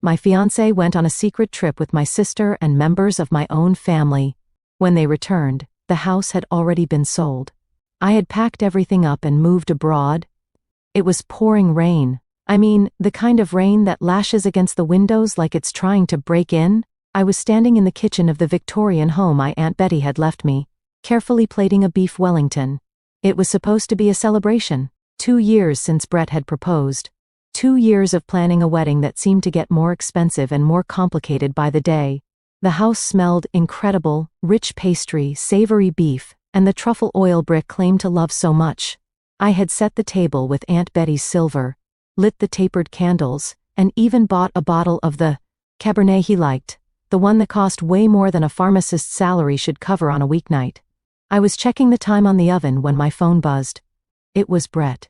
My fiancé went on a secret trip with my sister and members of my own family. When they returned, the house had already been sold. I had packed everything up and moved abroad. It was pouring rain. I mean, the kind of rain that lashes against the windows like it's trying to break in. I was standing in the kitchen of the Victorian home my Aunt Betty had left me, carefully plating a beef Wellington. It was supposed to be a celebration. 2 years since Brett had proposed. 2 years of planning a wedding that seemed to get more expensive and more complicated by the day. The house smelled incredible, rich pastry, savory beef, and the truffle oil Brick claimed to love so much. I had set the table with Aunt Betty's silver, lit the tapered candles, and even bought a bottle of the Cabernet he liked, the one that cost way more than a pharmacist's salary should cover on a weeknight. I was checking the time on the oven when my phone buzzed. It was Brett.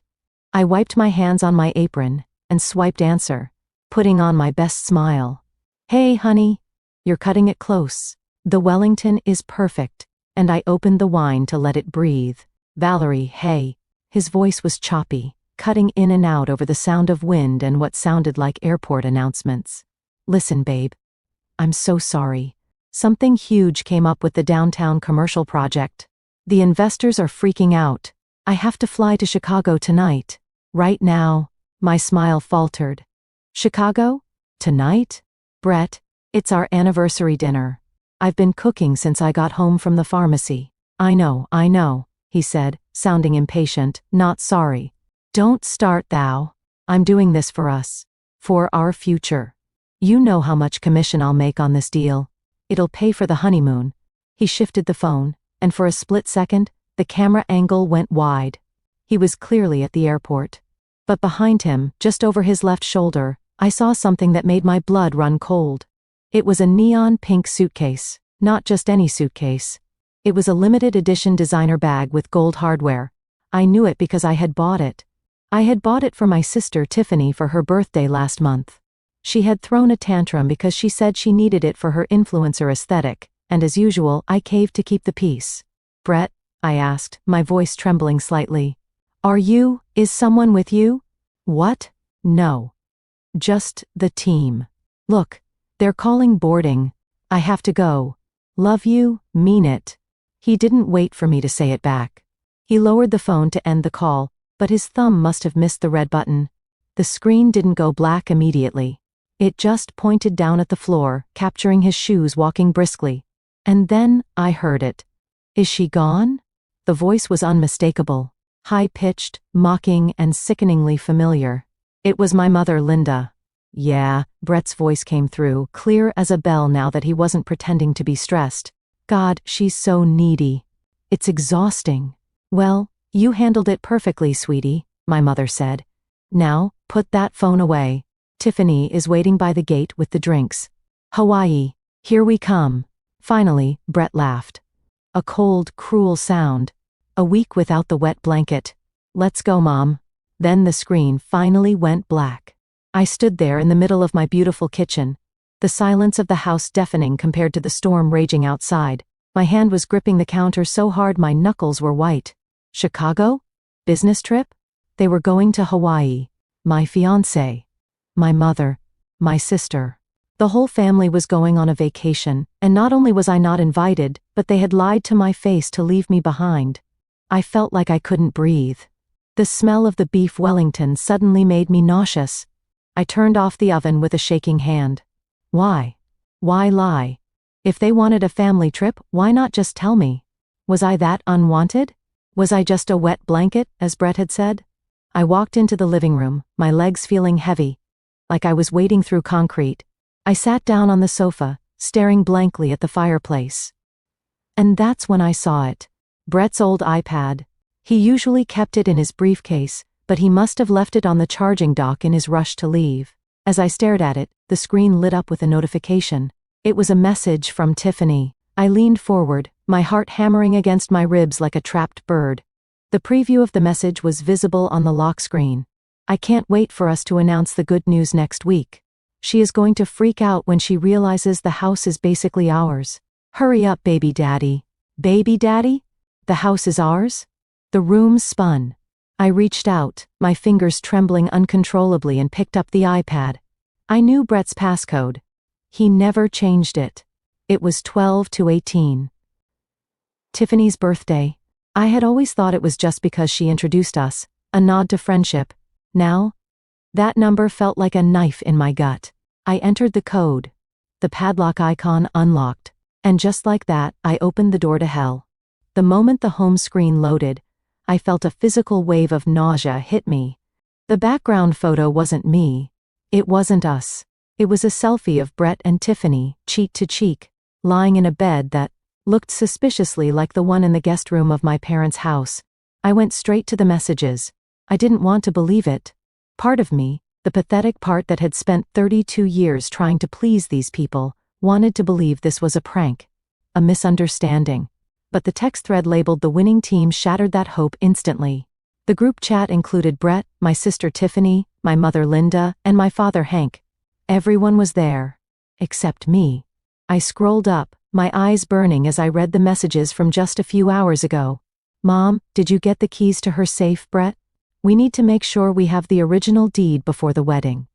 I wiped my hands on my apron and swiped answer, putting on my best smile. "Hey, honey. You're cutting it close. The Wellington is perfect." And I opened the wine to let it breathe. "Valerie, hey." His voice was choppy, cutting in and out over the sound of wind and what sounded like airport announcements. "Listen, babe. I'm so sorry. Something huge came up with the downtown commercial project. The investors are freaking out. I have to fly to Chicago tonight. Right now." My smile faltered. "Chicago? Tonight? Brett, it's our anniversary dinner. I've been cooking since I got home from the pharmacy." I know, he said, sounding impatient. "Not sorry. Don't start thou. I'm doing this for us. For our future. You know how much commission I'll make on this deal. It'll pay for the honeymoon." He shifted the phone, and for a split second, the camera angle went wide. He was clearly at the airport. But behind him, just over his left shoulder, I saw something that made my blood run cold. It was a neon pink suitcase, not just any suitcase. It was a limited edition designer bag with gold hardware. I knew it because I had bought it. I had bought it for my sister Tiffany for her birthday last month. She had thrown a tantrum because she said she needed it for her influencer aesthetic, and as usual, I caved to keep the peace. "Brett?" I asked, my voice trembling slightly. Is someone with you?" "What?" "No. Just the team. Look, they're calling boarding. I have to go. Love you, mean it." He didn't wait for me to say it back. He lowered the phone to end the call, but his thumb must have missed the red button. The screen didn't go black immediately. It just pointed down at the floor, capturing his shoes walking briskly. And then I heard it. "Is she gone?" The voice was unmistakable. High-pitched, mocking, and sickeningly familiar. It was my mother, Linda. "Yeah," Brett's voice came through, clear as a bell now that he wasn't pretending to be stressed. "God, she's so needy. It's exhausting." "Well, you handled it perfectly, sweetie," my mother said. "Now, put that phone away. Tiffany is waiting by the gate with the drinks. Hawaii, here we come." Finally, Brett laughed. A cold, cruel sound. A week without the wet blanket. "Let's go, Mom." Then the screen finally went black. I stood there in the middle of my beautiful kitchen, the silence of the house deafening compared to the storm raging outside. My hand was gripping the counter so hard my knuckles were white. Chicago? Business trip? They were going to Hawaii. My fiancé. My mother. My sister. The whole family was going on a vacation, and not only was I not invited, but they had lied to my face to leave me behind. I felt like I couldn't breathe. The smell of the beef Wellington suddenly made me nauseous. I turned off the oven with a shaking hand. Why? Why lie? If they wanted a family trip, why not just tell me? Was I that unwanted? Was I just a wet blanket, as Brett had said? I walked into the living room, my legs feeling heavy, like I was wading through concrete. I sat down on the sofa, staring blankly at the fireplace. And that's when I saw it. Brett's old iPad. He usually kept it in his briefcase, but he must have left it on the charging dock in his rush to leave. As I stared at it, the screen lit up with a notification. It was a message from Tiffany. I leaned forward, my heart hammering against my ribs like a trapped bird. The preview of the message was visible on the lock screen. "I can't wait for us to announce the good news next week. She is going to freak out when she realizes the house is basically ours. Hurry up, baby daddy." "Baby daddy? The house is ours?" The room spun. I reached out, my fingers trembling uncontrollably, and picked up the iPad. I knew Brett's passcode. He never changed it. It was 12 to 18. Tiffany's birthday. I had always thought it was just because she introduced us, a nod to friendship. Now, that number felt like a knife in my gut. I entered the code. The padlock icon unlocked. And just like that, I opened the door to hell. The moment the home screen loaded, I felt a physical wave of nausea hit me. The background photo wasn't me. It wasn't us. It was a selfie of Brett and Tiffany, cheek to cheek, lying in a bed that looked suspiciously like the one in the guest room of my parents' house. I went straight to the messages. I didn't want to believe it. Part of me, the pathetic part that had spent 32 years trying to please these people, wanted to believe this was a prank, a misunderstanding. But the text thread labeled the winning team shattered that hope instantly. The group chat included Brett, my sister Tiffany, my mother Linda, and my father Hank. Everyone was there. Except me. I scrolled up, my eyes burning as I read the messages from just a few hours ago. Mom, did you get the keys to her safe, Brett? We need to make sure we have the original deed before the wedding.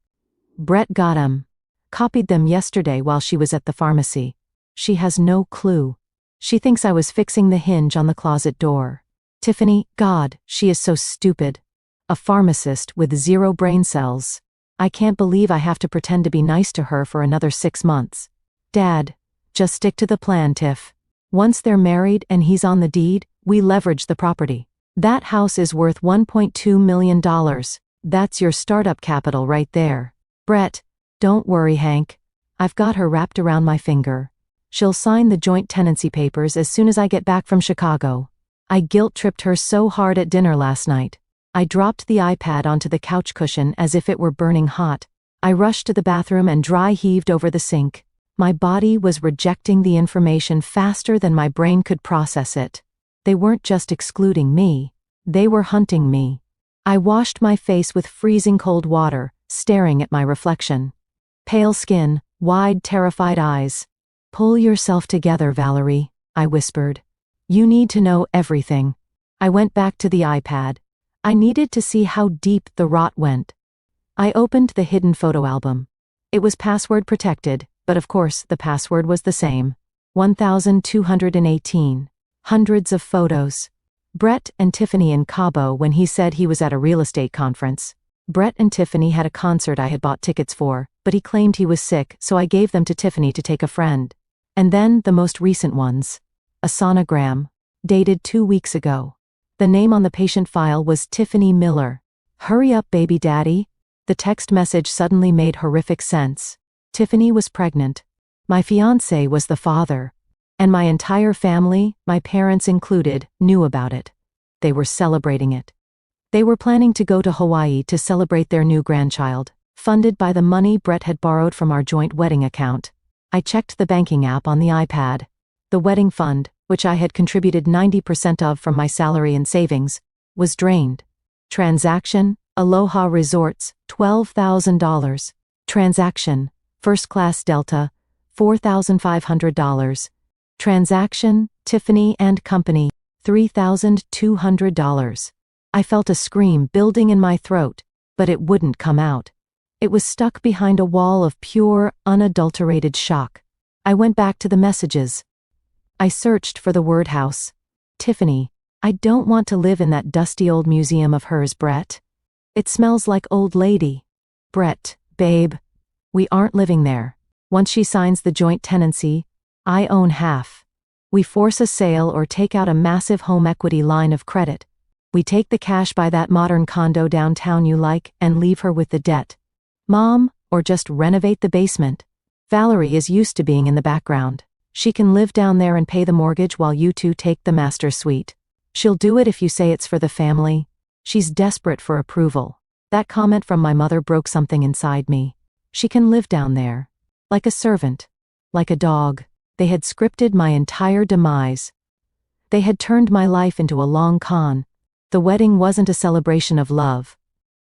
Brett got 'em. Copied them yesterday while she was at the pharmacy. She has no clue. She thinks I was fixing the hinge on the closet door. Tiffany, God, she is so stupid. A pharmacist with 0 brain cells. I can't believe I have to pretend to be nice to her for another 6 months. Dad, just stick to the plan, Tiff. Once they're married and he's on the deed, we leverage the property. That house is worth $1.2 million. That's your startup capital right there. Brett, don't worry, Hank. I've got her wrapped around my finger. She'll sign the joint tenancy papers as soon as I get back from Chicago. I guilt-tripped her so hard at dinner last night. I dropped the iPad onto the couch cushion as if it were burning hot. I rushed to the bathroom and dry heaved over the sink. My body was rejecting the information faster than my brain could process it. They weren't just excluding me. They were hunting me. I washed my face with freezing cold water, staring at my reflection. Pale skin, wide, terrified eyes. Pull yourself together, Valerie, I whispered. You need to know everything. I went back to the iPad. I needed to see how deep the rot went. I opened the hidden photo album. It was password protected, but of course the password was the same. 1,218. Hundreds of photos. Brett and Tiffany in Cabo when he said he was at a real estate conference. Brett and Tiffany had a concert I had bought tickets for, but he claimed he was sick, so I gave them to Tiffany to take a friend. And then the most recent ones. A sonogram. Dated 2 weeks ago. The name on the patient file was Tiffany Miller. Hurry up, baby daddy. The text message suddenly made horrific sense. Tiffany was pregnant. My fiance was the father. And my entire family, my parents included, knew about it. They were celebrating it. They were planning to go to Hawaii to celebrate their new grandchild, funded by the money Brett had borrowed from our joint wedding account. I checked the banking app on the iPad. The wedding fund, which I had contributed 90% of from my salary and savings, was drained. Transaction, Aloha Resorts, $12,000. Transaction, First Class Delta, $4,500. Transaction, Tiffany and Company, $3,200. I felt a scream building in my throat, but it wouldn't come out. It was stuck behind a wall of pure, unadulterated shock. I went back to the messages. I searched for the word house. Tiffany, I don't want to live in that dusty old museum of hers, Brett. It smells like old lady. Brett, babe. We aren't living there. Once she signs the joint tenancy, I own half. We force a sale or take out a massive home equity line of credit. We take the cash, buy that modern condo downtown you like, and leave her with the debt. Mom, or just renovate the basement. Valerie is used to being in the background. She can live down there and pay the mortgage while you two take the master suite. She'll do it if you say it's for the family. She's desperate for approval. That comment from my mother broke something inside me. She can live down there. Like a servant. Like a dog. They had scripted my entire demise. They had turned my life into a long con. The wedding wasn't a celebration of love.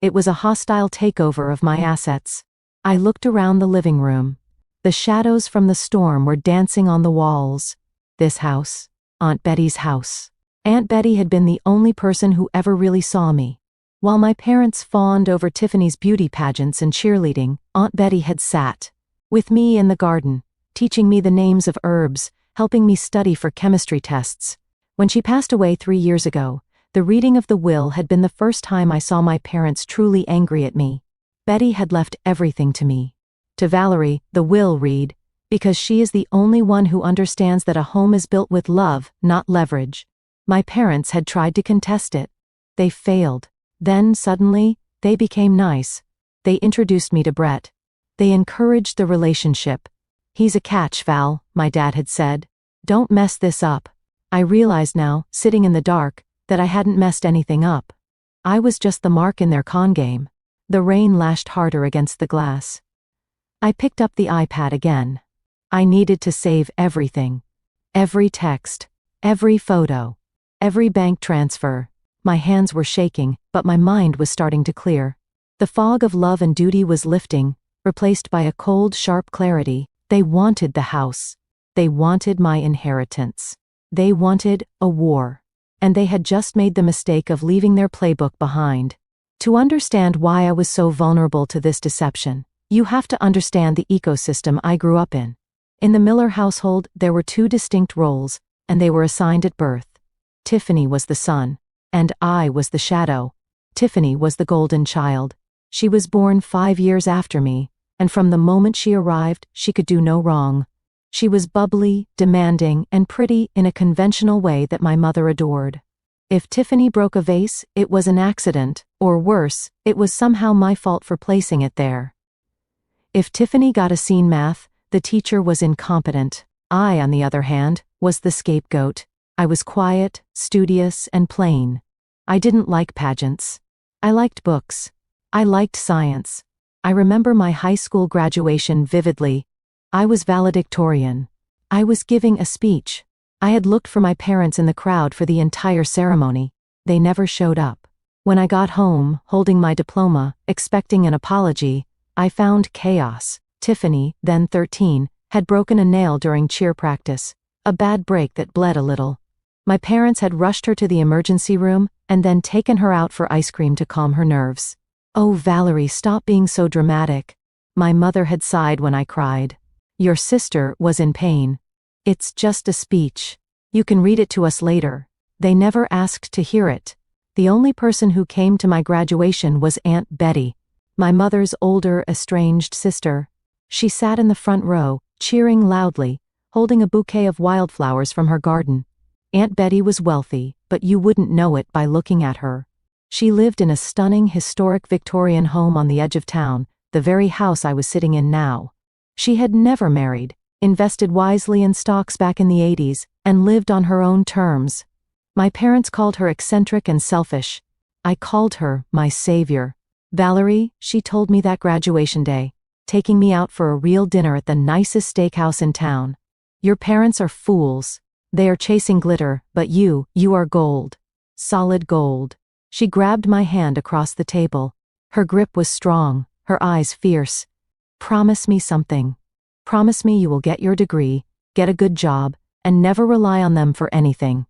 It was a hostile takeover of my assets. I looked around the living room. The shadows from the storm were dancing on the walls. This house. Aunt Betty's house. Aunt Betty had been the only person who ever really saw me. While my parents fawned over Tiffany's beauty pageants and cheerleading, Aunt Betty had sat with me in the garden, teaching me the names of herbs, helping me study for chemistry tests. When she passed away 3 years ago, the reading of the will had been the first time I saw my parents truly angry at me. Betty had left everything to me. To Valerie, the will read, because she is the only one who understands that a home is built with love, not leverage. My parents had tried to contest it. They failed. Then, suddenly, they became nice. They introduced me to Brett. They encouraged the relationship. He's a catch, Val, my dad had said. Don't mess this up. I realized now, sitting in the dark, that I hadn't messed anything up. I was just the mark in their con game. The rain lashed harder against the glass. I picked up the iPad again. I needed to save everything. Every text. Every photo. Every bank transfer. My hands were shaking, but my mind was starting to clear. The fog of love and duty was lifting, replaced by a cold, sharp clarity. They wanted the house. They wanted my inheritance. They wanted a war. And they had just made the mistake of leaving their playbook behind. To understand why I was so vulnerable to this deception, you have to understand the ecosystem I grew up in. In the Miller household, there were 2 distinct roles, and they were assigned at birth. Tiffany was the sun, and I was the shadow. Tiffany was the golden child. She was born 5 years after me, and from the moment she arrived, she could do no wrong. She was bubbly, demanding, and pretty in a conventional way that my mother adored. If Tiffany broke a vase, it was an accident, or worse, it was somehow my fault for placing it there. If Tiffany got a C in math, the teacher was incompetent. I, on the other hand, was the scapegoat. I was quiet, studious, and plain. I didn't like pageants. I liked books. I liked science. I remember my high school graduation vividly. I was valedictorian. I was giving a speech. I had looked for my parents in the crowd for the entire ceremony. They never showed up. When I got home, holding my diploma, expecting an apology, I found chaos. Tiffany, then 13, had broken a nail during cheer practice, a bad break that bled a little. My parents had rushed her to the emergency room and then taken her out for ice cream to calm her nerves. Oh, Valerie, stop being so dramatic. My mother had sighed when I cried. Your sister was in pain. It's just a speech. You can read it to us later. They never asked to hear it. The only person who came to my graduation was Aunt Betty, my mother's older, estranged sister. She sat in the front row, cheering loudly, holding a bouquet of wildflowers from her garden. Aunt Betty was wealthy, but you wouldn't know it by looking at her. She lived in a stunning, historic Victorian home on the edge of town, the very house I was sitting in now. She had never married, invested wisely in stocks back in the 80s, and lived on her own terms. My parents called her eccentric and selfish. I called her my savior. Valerie, she told me that graduation day, taking me out for a real dinner at the nicest steakhouse in town. Your parents are fools. They are chasing glitter, but you are gold. Solid gold. She grabbed my hand across the table. Her grip was strong, her eyes fierce. Promise me something. Promise me you will get your degree, get a good job, and never rely on them for anything.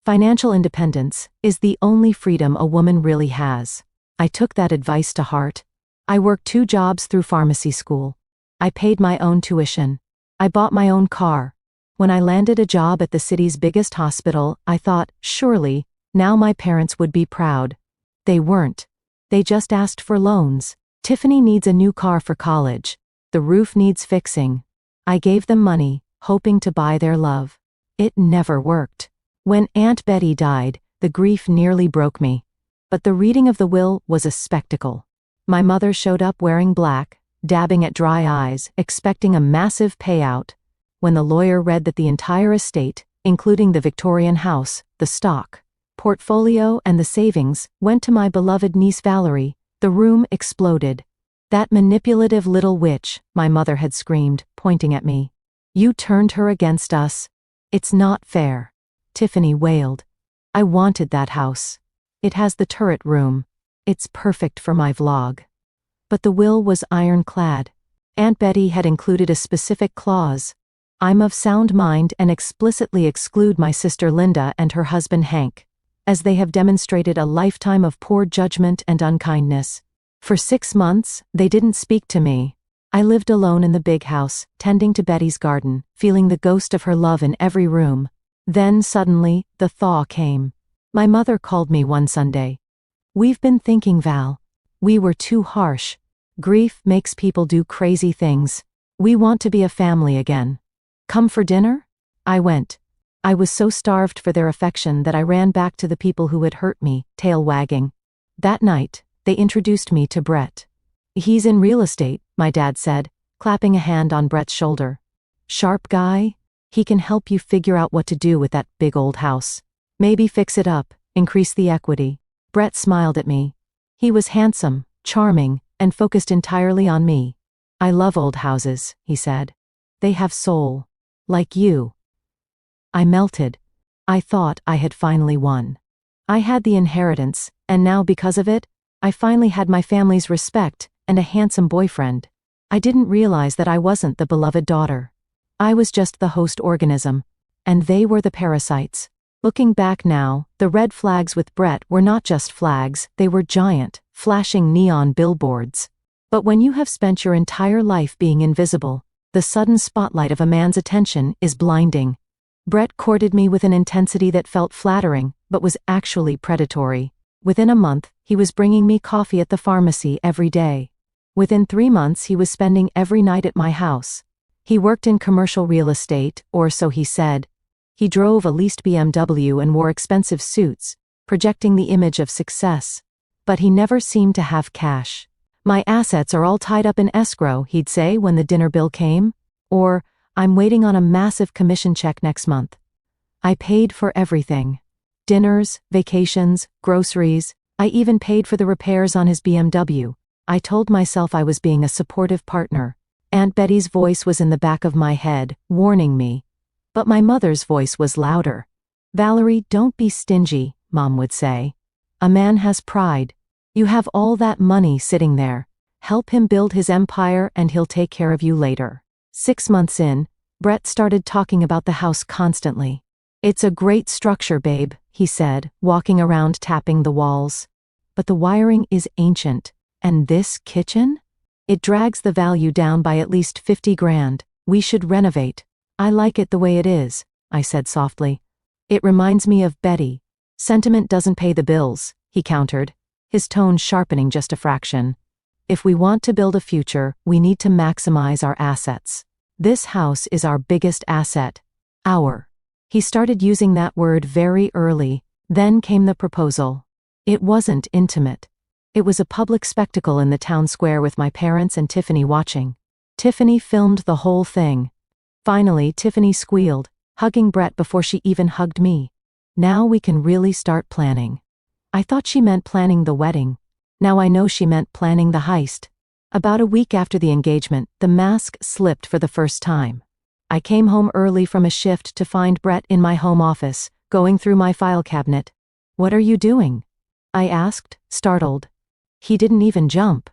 Financial independence is the only freedom a woman really has. I took that advice to heart. I worked 2 jobs through pharmacy school. I paid my own tuition. I bought my own car. When I landed a job at the city's biggest hospital, I thought, surely, now my parents would be proud. They weren't. They just asked for loans. Tiffany needs a new car for college. The roof needs fixing. I gave them money, hoping to buy their love. It never worked. When Aunt Betty died, the grief nearly broke me. But the reading of the will was a spectacle. My mother showed up wearing black, dabbing at dry eyes, expecting a massive payout. When the lawyer read that the entire estate, including the Victorian house, the stock, portfolio, and the savings, went to my beloved niece Valerie, the room exploded. That manipulative little witch, my mother had screamed, pointing at me. You turned her against us. It's not fair. Tiffany wailed. I wanted that house. It has the turret room. It's perfect for my vlog. But the will was ironclad. Aunt Betty had included a specific clause. I'm of sound mind and explicitly exclude my sister Linda and her husband Hank. as they have demonstrated a lifetime of poor judgment and unkindness. For 6 months, they didn't speak to me. I lived alone in the big house, tending to Betty's garden, feeling the ghost of her love in every room. Then suddenly, the thaw came. My mother called me one Sunday. "We've been thinking, Val. We were too harsh. Grief makes people do crazy things. We want to be a family again. Come for dinner?" I went. I was so starved for their affection that I ran back to the people who had hurt me, tail wagging. That night, they introduced me to Brett. "He's in real estate," my dad said, clapping a hand on Brett's shoulder. "Sharp guy? He can help you figure out what to do with that big old house. Maybe fix it up, increase the equity." Brett smiled at me. He was handsome, charming, and focused entirely on me. "I love old houses," he said. "They have soul. Like you." I melted. I thought I had finally won. I had the inheritance, and now because of it, I finally had my family's respect and a handsome boyfriend. I didn't realize that I wasn't the beloved daughter. I was just the host organism, and they were the parasites. Looking back now, the red flags with Brett were not just flags, they were giant, flashing neon billboards. But when you have spent your entire life being invisible, the sudden spotlight of a man's attention is blinding. Brett courted me with an intensity that felt flattering, but was actually predatory. Within a month, he was bringing me coffee at the pharmacy every day. Within 3 months, he was spending every night at my house. He worked in commercial real estate, or so he said. He drove a leased BMW and wore expensive suits, projecting the image of success. But he never seemed to have cash. "My assets are all tied up in escrow," he'd say when the dinner bill came. Or, "I'm waiting on a massive commission check next month." I paid for everything. Dinners, vacations, groceries. I even paid for the repairs on his BMW. I told myself I was being a supportive partner. Aunt Betty's voice was in the back of my head, warning me. But my mother's voice was louder. "Valerie, don't be stingy," Mom would say. "A man has pride. You have all that money sitting there. Help him build his empire and he'll take care of you later." 6 months in, Brett started talking about the house constantly. "It's a great structure, babe," he said, walking around tapping the walls. "But the wiring is ancient. And this kitchen? It drags the value down by at least 50 grand. We should renovate." "I like it the way it is," I said softly. "It reminds me of Betty." "Sentiment doesn't pay the bills," he countered, his tone sharpening just a fraction. "If we want to build a future, we need to maximize our assets. This house is our biggest asset. Our." He started using that word very early. Then came the proposal. It wasn't intimate. It was a public spectacle in the town square with my parents and Tiffany watching. Tiffany filmed the whole thing. Finally, Tiffany squealed, hugging Brett before she even hugged me. "Now we can really start planning." I thought she meant planning the wedding. Now I know she meant planning the heist. About a week after the engagement, the mask slipped for the first time. I came home early from a shift to find Brett in my home office, going through my file cabinet. "What are you doing?" I asked, startled. He didn't even jump.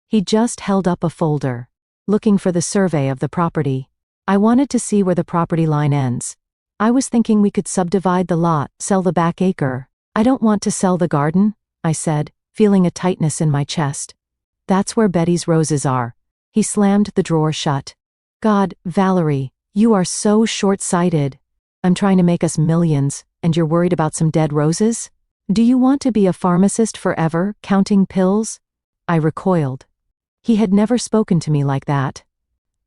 He just held up a folder, looking for the survey of the property. I wanted to see where the property line ends. I was thinking we could subdivide the lot, sell the back acre. "I don't want to sell the garden," I said, feeling a tightness in my chest. "That's where Betty's roses are." He slammed the drawer shut. "God, Valerie, you are so short-sighted. I'm trying to make us millions, and you're worried about some dead roses? Do you want to be a pharmacist forever, counting pills?" I recoiled. He had never spoken to me like that.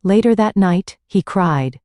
Later that night, he cried.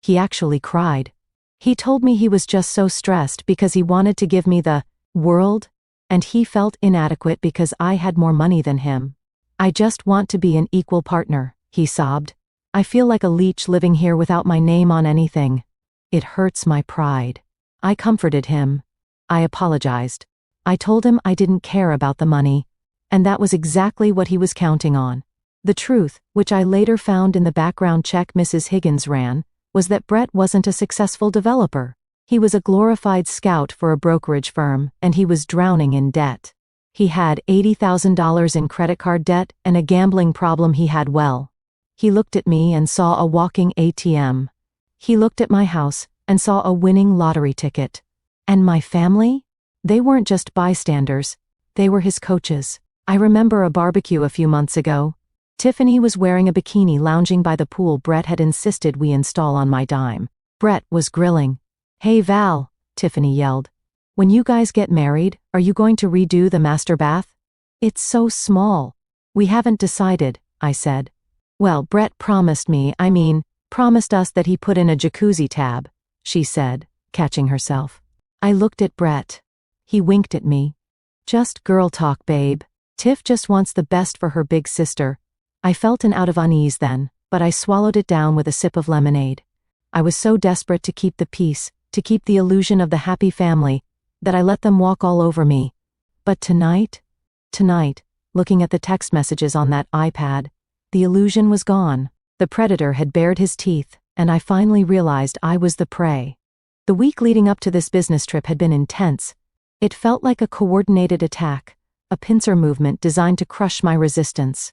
He actually cried. He told me he was just so stressed because he wanted to give me the world, and he felt inadequate because I had more money than him. "I just want to be an equal partner," he sobbed. "I feel like a leech living here without my name on anything. It hurts my pride." I comforted him. I apologized. I told him I didn't care about the money, and that was exactly what he was counting on. The truth, which I later found in the background check Mrs. Higgins ran, was that Brett wasn't a successful developer. He was a glorified scout for a brokerage firm, and he was drowning in debt. He had $80,000 in credit card debt and a gambling problem he had well. He looked at me and saw a walking ATM. He looked at my house and saw a winning lottery ticket. And my family? They weren't just bystanders, they were his coaches. I remember a barbecue a few months ago. Tiffany was wearing a bikini lounging by the pool Brett had insisted we install on my dime. Brett was grilling. "Hey Val," Tiffany yelled. "When you guys get married, are you going to redo the master bath?" "It's so small." "We haven't decided," I said. "Well, Brett promised us that he put in a jacuzzi tab," she said, catching herself. I looked at Brett. He winked at me. "Just girl talk, babe. Tiff just wants the best for her big sister." I felt an out of unease then, but I swallowed it down with a sip of lemonade. I was so desperate to keep the peace, to keep the illusion of the happy family, that I let them walk all over me. But tonight, looking at the text messages on that iPad, the illusion was gone. The predator had bared his teeth, and I finally realized I was the prey. The week leading up to this business trip had been intense. It felt like a coordinated attack, a pincer movement designed to crush my resistance.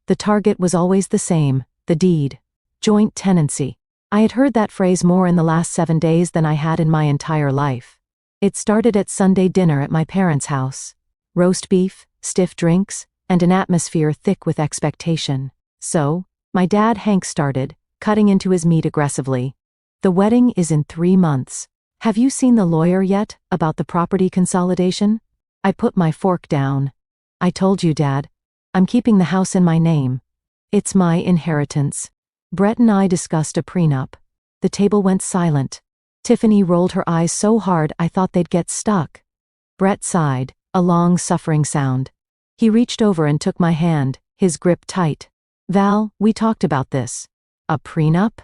The target was always the same, the deed. Joint tenancy. I had heard that phrase more in the last 7 days than I had in my entire life. It started at Sunday dinner at my parents' house. Roast beef, stiff drinks, and an atmosphere thick with expectation. So, my dad Hank started, cutting into his meat aggressively. "The wedding is in 3 months. Have you seen the lawyer yet, about the property consolidation?" I put my fork down. "I told you, Dad. I'm keeping the house in my name. It's my inheritance." Brett and I discussed a prenup. The table went silent. Tiffany rolled her eyes so hard I thought they'd get stuck. Brett sighed, a long suffering sound. He reached over and took my hand, his grip tight. "Val, we talked about this. A prenup?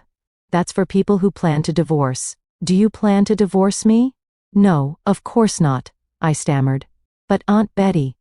That's for people who plan to divorce. Do you plan to divorce me?" "No, of course not," I stammered. "But Aunt Betty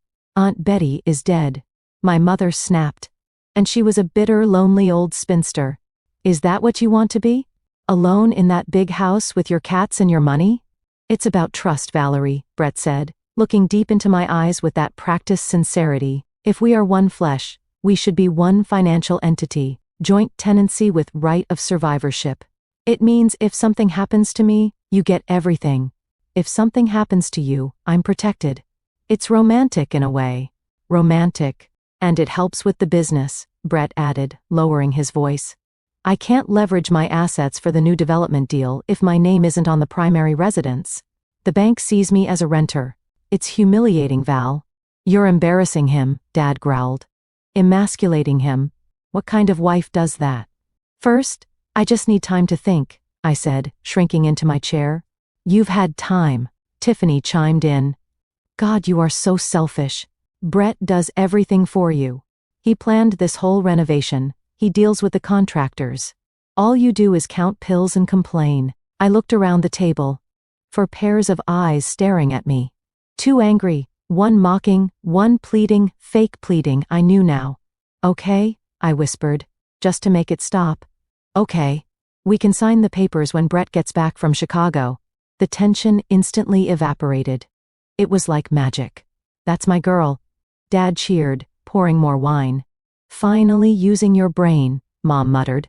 is dead." My mother snapped. "And she was a bitter, lonely old spinster. Is that what you want to be? Alone in that big house with your cats and your money?" "It's about trust, Valerie," Brett said, looking deep into my eyes with that practiced sincerity. "If we are one flesh, we should be one financial entity, joint tenancy with right of survivorship. It means if something happens to me, you get everything. If something happens to you, I'm protected. It's romantic in a way." "Romantic. And it helps with the business," Brett added, lowering his voice. "I can't leverage my assets for the new development deal if my name isn't on the primary residence. The bank sees me as a renter. It's humiliating, Val." "You're embarrassing him," Dad growled. "Emasculating him? What kind of wife does that?" "First, I just need time to think," I said, shrinking into my chair. "You've had time," Tiffany chimed in. "God, you are so selfish. Brett does everything for you. He planned this whole renovation. He deals with the contractors. All you do is count pills and complain." I looked around the table. 4 pairs of eyes staring at me. 2 angry, 1 mocking, 1 pleading, fake pleading. I knew now. "Okay," I whispered, just to make it stop. "Okay. We can sign the papers when Brett gets back from Chicago." The tension instantly evaporated. It was like magic. "That's my girl." Dad cheered, pouring more wine. "Finally using your brain," Mom muttered.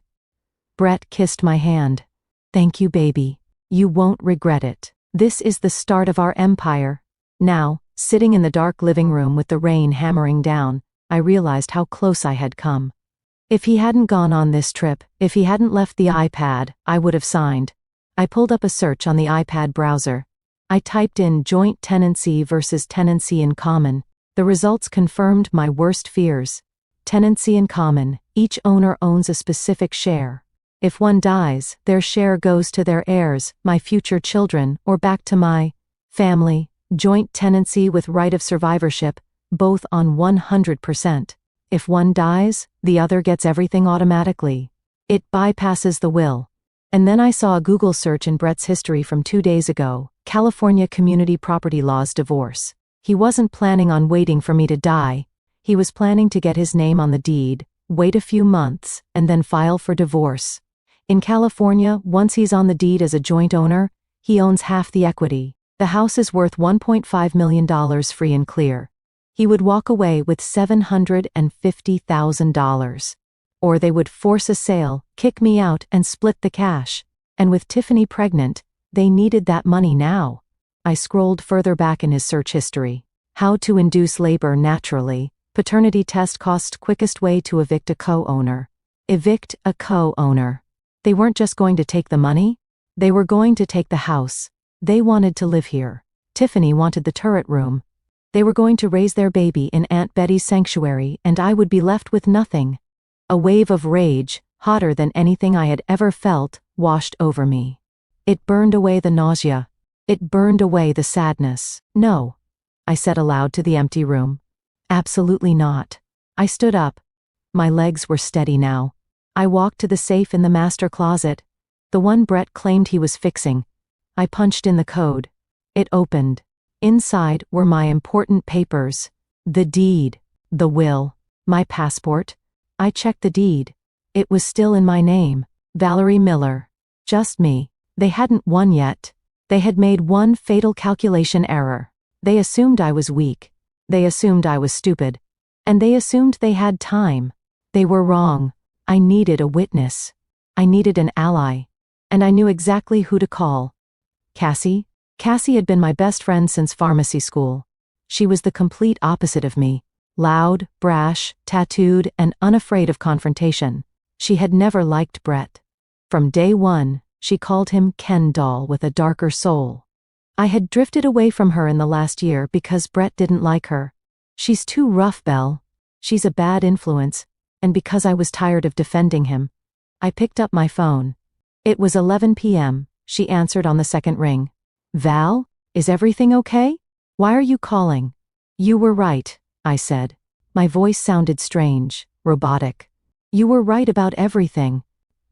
Brett kissed my hand. "Thank you, baby. You won't regret it. This is the start of our empire." Now, sitting in the dark living room with the rain hammering down, I realized how close I had come. If he hadn't gone on this trip, if he hadn't left the iPad, I would have signed. I pulled up a search on the iPad browser. I typed in joint tenancy versus tenancy in common. The results confirmed my worst fears. Tenancy in common, each owner owns a specific share. If one dies, their share goes to their heirs, my future children, or back to my family. Joint tenancy with right of survivorship, both on 100%. If one dies, the other gets everything automatically. It bypasses the will. And then I saw a Google search in Brett's history from 2 days ago, California Community Property Laws divorce. He wasn't planning on waiting for me to die. He was planning to get his name on the deed, wait a few months, and then file for divorce. In California, once he's on the deed as a joint owner, he owns half the equity. The house is worth $1.5 million free and clear. He would walk away with $750,000. Or they would force a sale, kick me out, and split the cash. And with Tiffany pregnant, they needed that money now. I scrolled further back in his search history. How to induce labor naturally. Paternity test costs quickest way to evict a co-owner. Evict a co-owner. They weren't just going to take the money. They were going to take the house. They wanted to live here. Tiffany wanted the turret room. They were going to raise their baby in Aunt Betty's sanctuary, and I would be left with nothing. A wave of rage, hotter than anything I had ever felt, washed over me. It burned away the nausea. It burned away the sadness. No, I said aloud to the empty room. Absolutely not. I stood up. My legs were steady now. I walked to the safe in the master closet, the one Brett claimed he was fixing. I punched in the code. It opened. Inside were my important papers. The deed, the will, my passport. I checked the deed. It was still in my name, Valerie Miller. Just me. They hadn't won yet. They had made one fatal calculation error. They assumed I was weak. They assumed I was stupid. And they assumed they had time. They were wrong. I needed a witness. I needed an ally. And I knew exactly who to call. Cassie? Cassie had been my best friend since pharmacy school. She was the complete opposite of me. Loud, brash, tattooed, and unafraid of confrontation. She had never liked Brett. From day one, she called him Ken doll with a darker soul. I had drifted away from her in the last year because Brett didn't like her. She's too rough, Belle. She's a bad influence. And because I was tired of defending him. I picked up my phone. It was 11 p.m. She answered on the second ring. Val, is everything okay? Why are you calling? You were right, I said. My voice sounded strange, robotic. You were right about everything.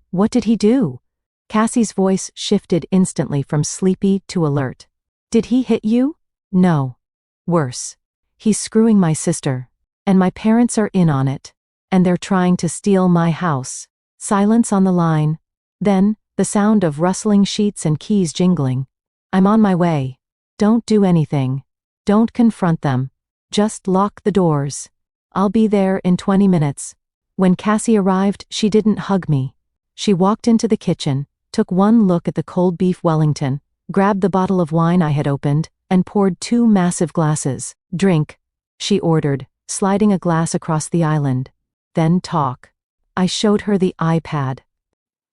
What did he do? Cassie's voice shifted instantly from sleepy to alert. Did he hit you? No. Worse. He's screwing my sister. And my parents are in on it. And they're trying to steal my house. Silence on the line. Then, the sound of rustling sheets and keys jingling. I'm on my way. Don't do anything. Don't confront them. Just lock the doors. I'll be there in 20 minutes. When Cassie arrived, she didn't hug me. She walked into the kitchen, took one look at the cold beef Wellington, grabbed the bottle of wine I had opened, and poured 2 massive glasses. Drink, she ordered, sliding a glass across the island. Then talk. I showed her the iPad.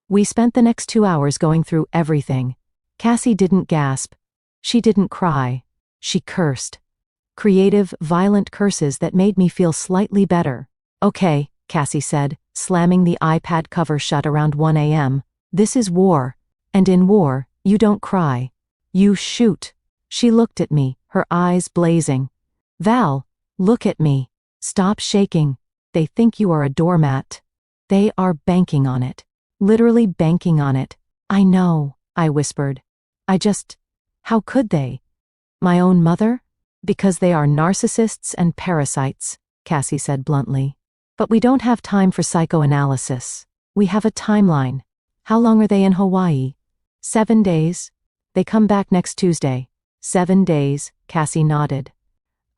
We spent the next 2 hours going through everything. Cassie didn't gasp. She didn't cry. She cursed. Creative, violent curses that made me feel slightly better. Okay, Cassie said, slamming the iPad cover shut around 1 a.m. This is war. And in war, you don't cry. You shoot. She looked at me, her eyes blazing. Val, look at me. Stop shaking. They think you are a doormat. They are banking on it. Literally banking on it. I know, I whispered. How could they? My own mother? Because they are narcissists and parasites, Cassie said bluntly. But we don't have time for psychoanalysis. We have a timeline. How long are they in Hawaii? 7 days. They come back next Tuesday. 7 days, Cassie nodded.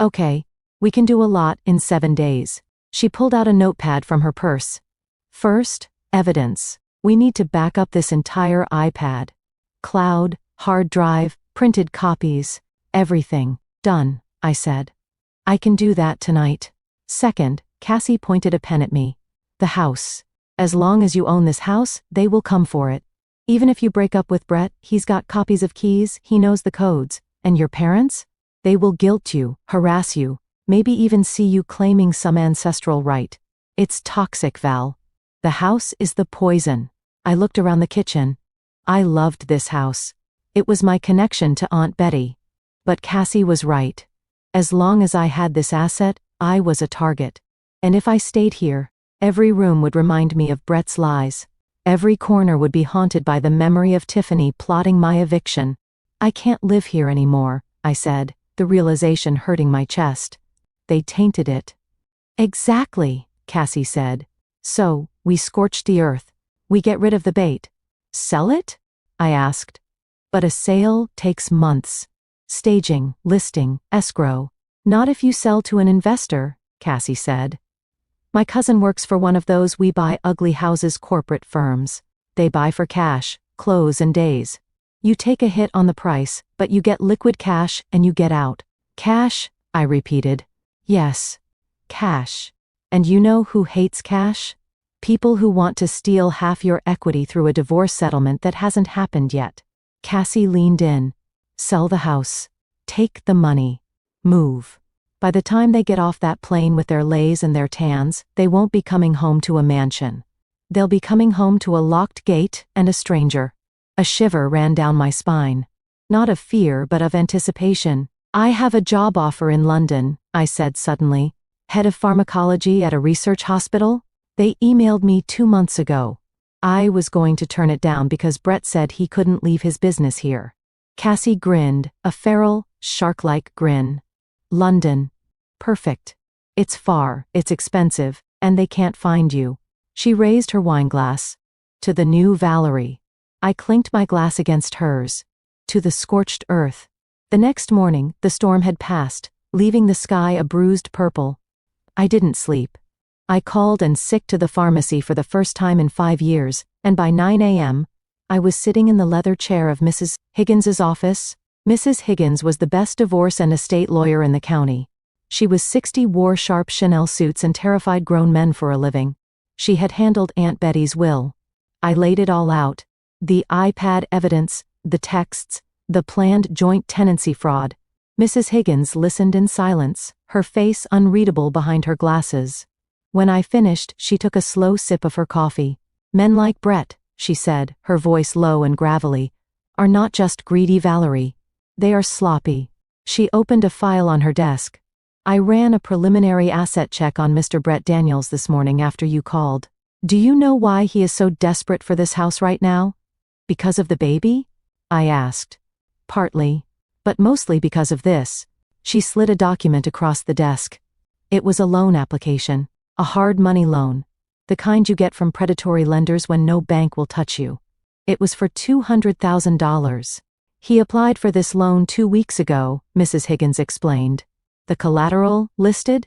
Okay, we can do a lot in 7 days. She pulled out a notepad from her purse. First, evidence. We need to back up this entire iPad. Cloud, hard drive, printed copies, everything. Done, I said. I can do that tonight. Second, Cassie pointed a pen at me. The house. As long as you own this house, they will come for it. Even if you break up with Brett, he's got copies of keys, he knows the codes. And your parents? They will guilt you, harass you, maybe even see you claiming some ancestral right. It's toxic, Val. The house is the poison. I looked around the kitchen. I loved this house. It was my connection to Aunt Betty. But Cassie was right. As long as I had this asset, I was a target. And if I stayed here, every room would remind me of Brett's lies. Every corner would be haunted by the memory of Tiffany plotting my eviction. I can't live here anymore, I said, the realization hurting my chest. They tainted it. Exactly, Cassie said. So, we scorched the earth. We get rid of the bait. Sell it? I asked. But a sale takes months. Staging, listing, escrow. Not if you sell to an investor, Cassie said. My cousin works for one of those we buy ugly houses corporate firms. They buy for cash, close in days. You take a hit on the price, but you get liquid cash and you get out. Cash? I repeated. Yes. Cash. And you know who hates cash? People who want to steal half your equity through a divorce settlement that hasn't happened yet. Cassie leaned in. Sell the house. Take the money. Move. By the time they get off that plane with their leis and their tans, they won't be coming home to a mansion. They'll be coming home to a locked gate and a stranger. A shiver ran down my spine. Not of fear but of anticipation. I have a job offer in London, I said suddenly. Head of pharmacology at a research hospital? They emailed me 2 months ago. I was going to turn it down because Brett said he couldn't leave his business here. Cassie grinned, a feral, shark-like grin. London. Perfect. It's far, it's expensive, and they can't find you. She raised her wineglass. To the new Valerie. I clinked my glass against hers. To the scorched earth. The next morning, the storm had passed, leaving the sky a bruised purple. I didn't sleep. I called in sick to the pharmacy for the first time in 5 years, and by 9 a.m., I was sitting in the leather chair of Mrs. Higgins's office. Mrs. Higgins was the best divorce and estate lawyer in the county. She was 60, wore sharp Chanel suits and terrified grown men for a living. She had handled Aunt Betty's will. I laid it all out. The iPad evidence, the texts, the planned joint tenancy fraud. Mrs. Higgins listened in silence, her face unreadable behind her glasses. When I finished, she took a slow sip of her coffee. Men like Brett, she said, her voice low and gravelly, are not just greedy, Valerie. They are sloppy. She opened a file on her desk. I ran a preliminary asset check on Mr. Brett Daniels this morning after you called. Do you know why he is so desperate for this house right now? Because of the baby? I asked. Partly. But mostly because of this. She slid a document across the desk. It was a loan application. A hard money loan. The kind you get from predatory lenders when no bank will touch you. It was for $200,000. He applied for this loan 2 weeks ago, Mrs. Higgins explained. The collateral listed?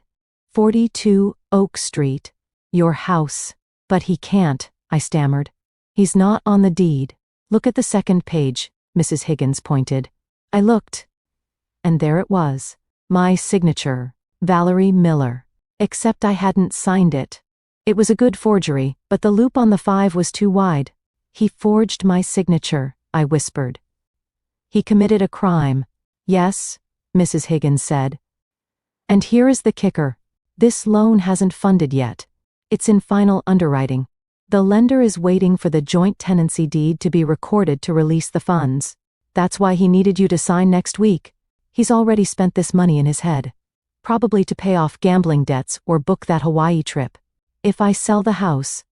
42 Oak Street. Your house. But he can't, I stammered. He's not on the deed. Look at the second page, Mrs. Higgins pointed. I looked. And there it was. My signature. Valerie Miller. Except I hadn't signed it. It was a good forgery, but the loop on the 5 was too wide. He forged my signature, I whispered. He committed a crime. Yes, Mrs. Higgins said. And here is the kicker. This loan hasn't funded yet. It's in final underwriting. The lender is waiting for the joint tenancy deed to be recorded to release the funds. That's why he needed you to sign next week. He's already spent this money in his head. Probably to pay off gambling debts or book that Hawaii trip. If you sell the house,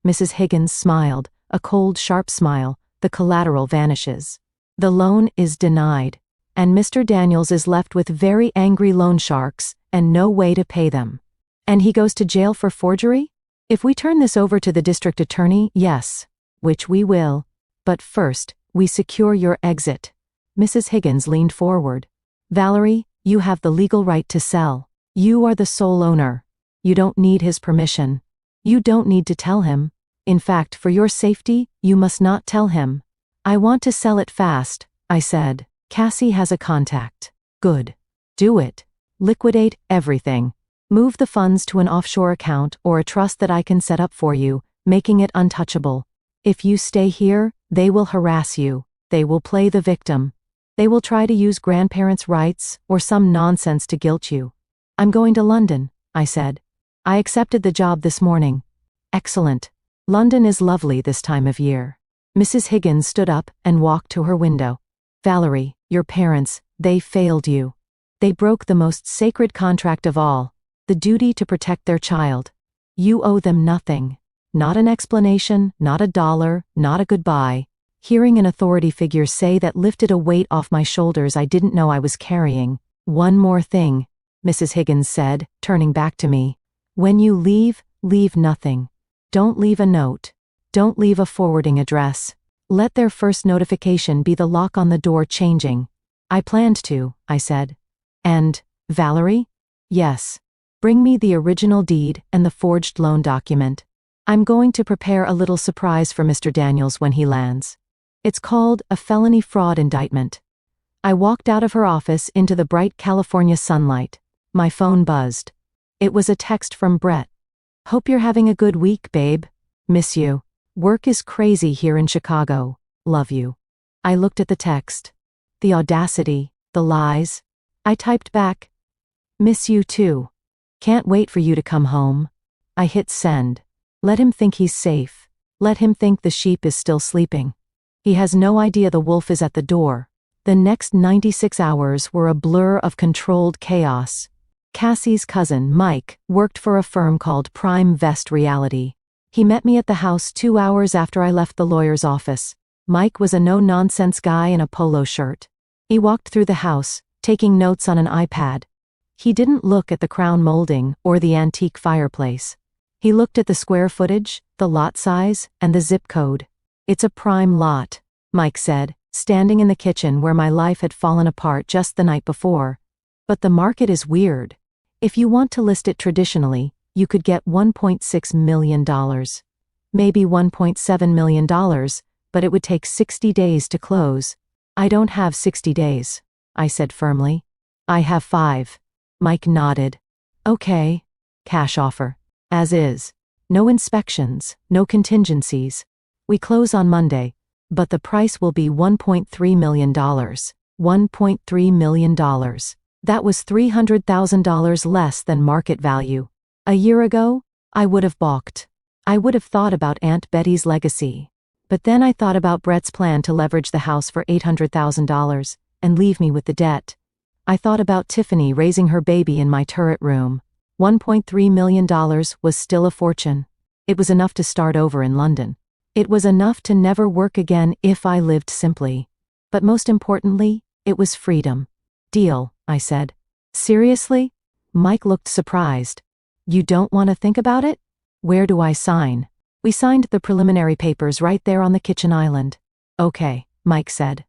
Mrs. Higgins smiled, a cold, sharp smile, the collateral vanishes. The loan is denied, and Mr. Daniels is left with very angry loan sharks and no way to pay them. And he goes to jail for forgery? If we turn this over to the district attorney, yes, which we will. But first, we secure your exit. Mrs. Higgins leaned forward. Valerie, you have the legal right to sell. You are the sole owner. You don't need his permission. You don't need to tell him. In fact, for your safety, you must not tell him. I want to sell it fast, I said. Cassie has a contact. Good. Do it. Liquidate everything. Move the funds to an offshore account or a trust that I can set up for you, making it untouchable. If you stay here, they will harass you. They will play the victim. They will try to use grandparents' rights or some nonsense to guilt you. I'm going to London, I said. I accepted the job this morning. Excellent. London is lovely this time of year. Mrs. Higgins stood up and walked to her window. Valerie, your parents, they failed you. They broke the most sacred contract of all, the duty to protect their child. You owe them nothing. Not an explanation, not a dollar, not a goodbye. Hearing an authority figure say that lifted a weight off my shoulders I didn't know I was carrying. One more thing, Mrs. Higgins said, turning back to me. When you leave, leave nothing. Don't leave a note. Don't leave a forwarding address. Let their first notification be the lock on the door changing. I planned to, I said. And, Valerie? Yes. Bring me the original deed and the forged loan document. I'm going to prepare a little surprise for Mr. Daniels when he lands. It's called a felony fraud indictment. I walked out of her office into the bright California sunlight. My phone buzzed. It was a text from Brett. "Hope you're having a good week, babe. Miss you. Work is crazy here in Chicago. Love you." I looked at the text. The audacity, the lies. I typed back, "Miss you too. Can't wait for you to come home." I hit send. Let him think he's safe. Let him think the sheep is still sleeping. He has no idea the wolf is at the door. The next 96 hours were a blur of controlled chaos. Cassie's cousin, Mike, worked for a firm called Prime Vest Reality. He met me at the house 2 hours after I left the lawyer's office. Mike was a no-nonsense guy in a polo shirt. He walked through the house, taking notes on an iPad. He didn't look at the crown molding or the antique fireplace. He looked at the square footage, the lot size, and the zip code. "It's a prime lot," Mike said, standing in the kitchen where my life had fallen apart just the night before. "But the market is weird. If you want to list it traditionally, you could get $1.6 million. Maybe $1.7 million, but it would take 60 days to close." "I don't have 60 days," I said firmly. "I have 5. Mike nodded. "Okay. Cash offer. As is. No inspections, no contingencies. We close on Monday, but the price will be $1.3 million. $1.3 million. That was $300,000 less than market value. A year ago, I would have balked. I would have thought about Aunt Betty's legacy. But then I thought about Brett's plan to leverage the house for $800,000 and leave me with the debt. I thought about Tiffany raising her baby in my turret room. $1.3 million was still a fortune. It was enough to start over in London. It was enough to never work again if I lived simply. But most importantly, it was freedom. "Deal," I said. "Seriously?" Mike looked surprised. "You don't want to think about it? Where do I sign?" We signed the preliminary papers right there on the kitchen island. "Okay," Mike said.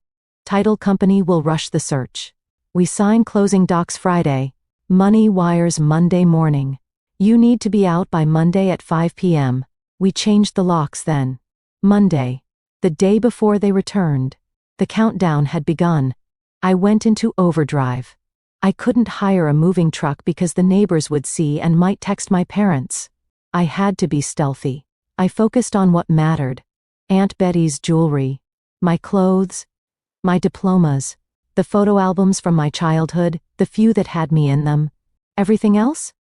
"Title company will rush the search. We sign closing docs Friday. Money wires Monday morning. You need to be out by Monday at 5 p.m. We changed the locks then. Monday, the day before they returned. The countdown had begun. I went into overdrive. I couldn't hire a moving truck because the neighbors would see and might text my parents. I had to be stealthy. I focused on what mattered. Aunt Betty's jewelry. My clothes. My diplomas. The photo albums from my childhood, the few that had me in them. Everything else?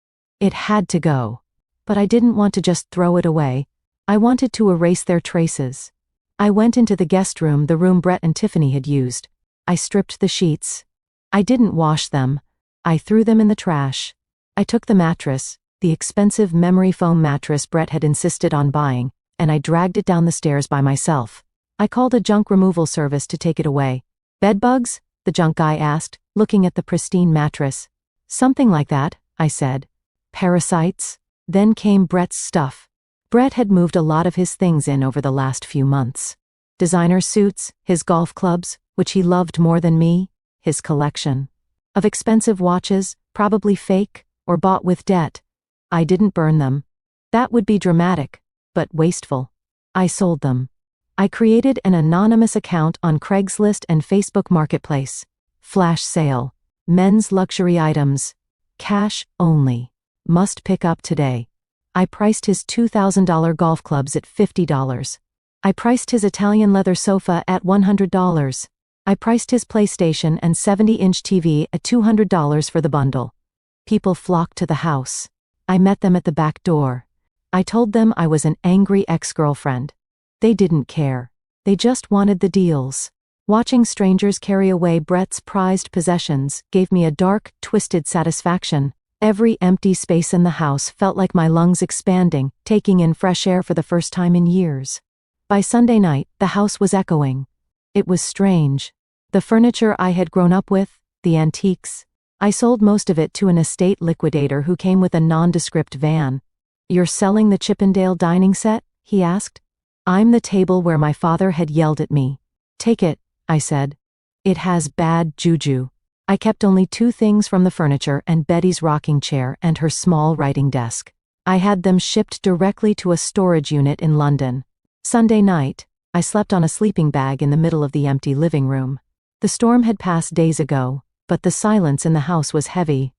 It had to go. But I didn't want to just throw it away. I wanted to erase their traces. I went into the guest room, the room Brett and Tiffany had used. I stripped the sheets. I didn't wash them. I threw them in the trash. I took the mattress, the expensive memory foam mattress Brett had insisted on buying, and I dragged it down the stairs by myself. I called a junk removal service to take it away. "Bedbugs?" the junk guy asked, looking at the pristine mattress. "Something like that," I said. "Parasites?" Then came Brett's stuff. Brett had moved a lot of his things in over the last few months. Designer suits, his golf clubs, which he loved more than me, his collection of expensive watches, probably fake, or bought with debt. I didn't burn them. That would be dramatic, but wasteful. I sold them. I created an anonymous account on Craigslist and Facebook Marketplace. Flash sale. Men's luxury items. Cash only. Must pick up today. I priced his $2,000 golf clubs at $50. I priced his Italian leather sofa at $100. I priced his PlayStation and 70-inch TV at $200 for the bundle. People flocked to the house. I met them at the back door. I told them I was an angry ex-girlfriend. They didn't care. They just wanted the deals. Watching strangers carry away Brett's prized possessions gave me a dark, twisted satisfaction. Every empty space in the house felt like my lungs expanding, taking in fresh air for the first time in years. By Sunday night, the house was echoing. It was strange. The furniture I had grown up with, the antiques, I sold most of it to an estate liquidator who came with a nondescript van. "You're selling the Chippendale dining set?" he asked. "I'm the table where my father had yelled at me." "Take it," I said. "It has bad juju." I kept only 2 things from the furniture and Betty's rocking chair and her small writing desk. I had them shipped directly to a storage unit in London. Sunday night, I slept on a sleeping bag in the middle of the empty living room. The storm had passed days ago, but the silence in the house was heavy.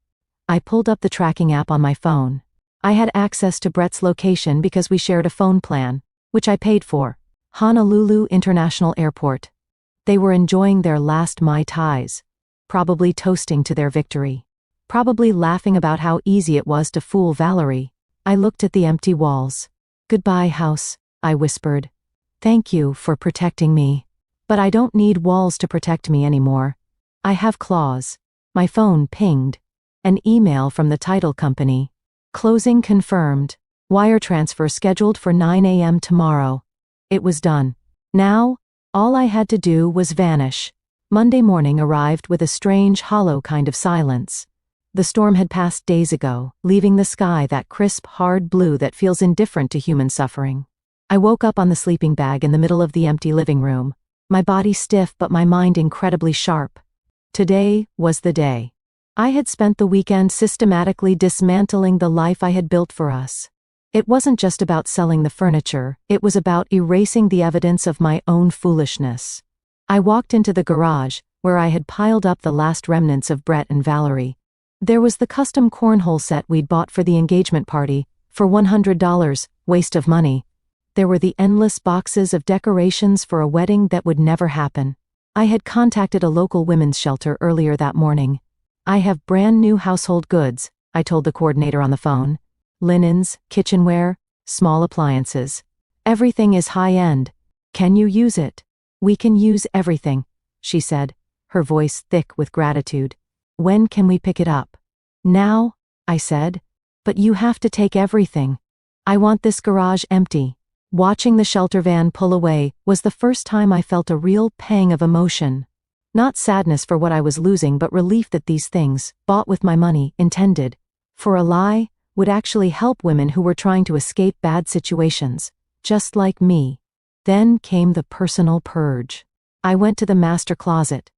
I pulled up the tracking app on my phone. I had access to Brett's location because we shared a phone plan, which I paid for. Honolulu International Airport. They were enjoying their last Mai Tais, probably toasting to their victory, probably laughing about how easy it was to fool Valerie. I looked at the empty walls. "Goodbye, house," I whispered. "Thank you for protecting me. But I don't need walls to protect me anymore. I have claws." My phone pinged. An email from the title company. "Closing confirmed. Wire transfer scheduled for 9 a.m. tomorrow." It was done. Now, all I had to do was vanish. Monday morning arrived with a strange, hollow kind of silence. The storm had passed days ago, leaving the sky that crisp, hard blue that feels indifferent to human suffering. I woke up on the sleeping bag in the middle of the empty living room, my body stiff but my mind incredibly sharp. Today was the day. I had spent the weekend systematically dismantling the life I had built for us. It wasn't just about selling the furniture, it was about erasing the evidence of my own foolishness. I walked into the garage, where I had piled up the last remnants of Brett and Valerie. There was the custom cornhole set we'd bought for the engagement party, for $100, waste of money. There were the endless boxes of decorations for a wedding that would never happen. I had contacted a local women's shelter earlier that morning. "I have brand new household goods," I told the coordinator on the phone. "Linens, kitchenware, small appliances. Everything is high-end. Can you use it?" "We can use everything," she said, her voice thick with gratitude. "When can we pick it up?" "Now," I said. "But you have to take everything. I want this garage empty." Watching the shelter van pull away was the first time I felt a real pang of emotion. Not sadness for what I was losing, but relief that these things, bought with my money, intended for a lie, would actually help women who were trying to escape bad situations, just like me. Then came the personal purge. I went to the master closet.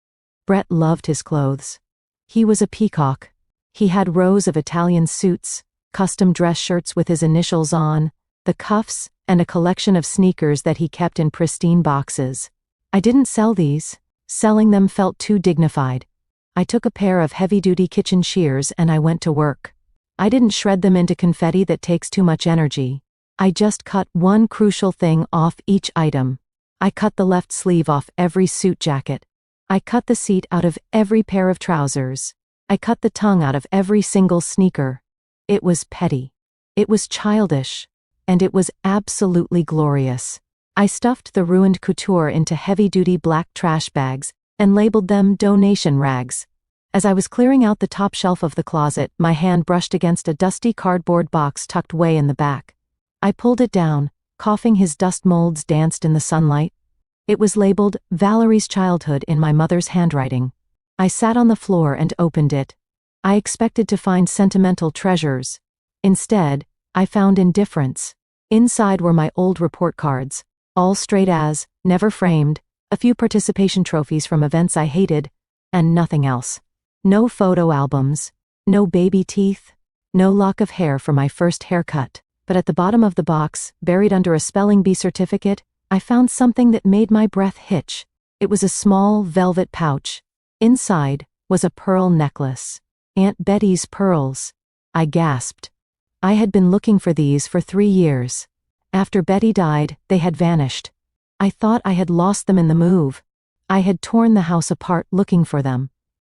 Brett loved his clothes. He was a peacock. He had rows of Italian suits, custom dress shirts with his initials on, the cuffs, and a collection of sneakers that he kept in pristine boxes. I didn't sell these. Selling them felt too dignified. I took a pair of heavy-duty kitchen shears and I went to work. I didn't shred them into confetti that takes too much energy. I just cut one crucial thing off each item. I cut the left sleeve off every suit jacket. I cut the seat out of every pair of trousers. I cut the tongue out of every single sneaker. It was petty. It was childish. And it was absolutely glorious. I stuffed the ruined couture into heavy-duty black trash bags and labeled them donation rags. As I was clearing out the top shelf of the closet, my hand brushed against a dusty cardboard box tucked way in the back. I pulled it down, coughing. His dust molds danced in the sunlight. It was labeled Valerie's Childhood in my mother's handwriting. I sat on the floor and opened it. I expected to find sentimental treasures. Instead, I found indifference. Inside were my old report cards, all straight A's, never framed, a few participation trophies from events I hated, and nothing else. No photo albums, no baby teeth, no lock of hair for my first haircut. But at the bottom of the box, buried under a spelling bee certificate, I found something that made my breath hitch. It was a small velvet pouch. Inside was a pearl necklace. Aunt Betty's pearls. I gasped. I had been looking for these for 3 years. After Betty died, they had vanished. I thought I had lost them in the move. I had torn the house apart looking for them.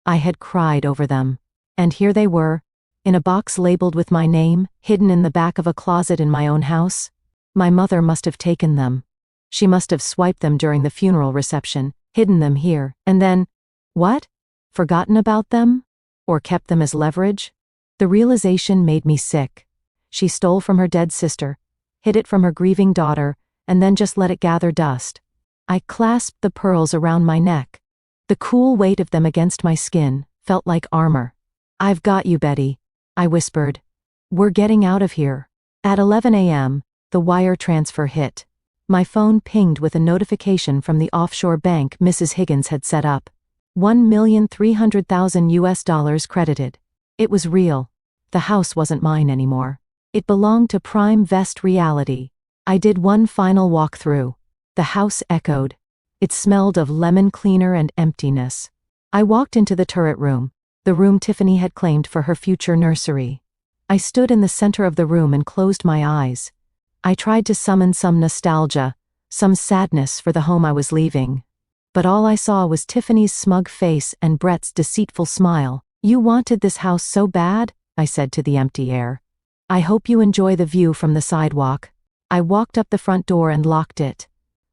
I had cried over them. And here they were, in a box labeled with my name, hidden in the back of a closet in my own house. My mother must have taken them. She must have swiped them during the funeral reception, hidden them here, and then, what? Forgotten about them? Or kept them as leverage? The realization made me sick. She stole from her dead sister, hid it from her grieving daughter, and then just let it gather dust. I clasped the pearls around my neck. The cool weight of them against my skin felt like armor. "I've got you, Betty," I whispered. "We're getting out of here." At 11 a.m., the wire transfer hit. My phone pinged with a notification from the offshore bank Mrs. Higgins had set up. $1,300,000 credited. It was real. The house wasn't mine anymore. It belonged to Prime Vest Reality. I did one final walkthrough. The house echoed. It smelled of lemon cleaner and emptiness. I walked into the turret room, the room Tiffany had claimed for her future nursery. I stood in the center of the room and closed my eyes. I tried to summon some nostalgia, some sadness for the home I was leaving. But all I saw was Tiffany's smug face and Brett's deceitful smile. "You wanted this house so bad?" I said to the empty air. "I hope you enjoy the view from the sidewalk." I walked up the front door and locked it.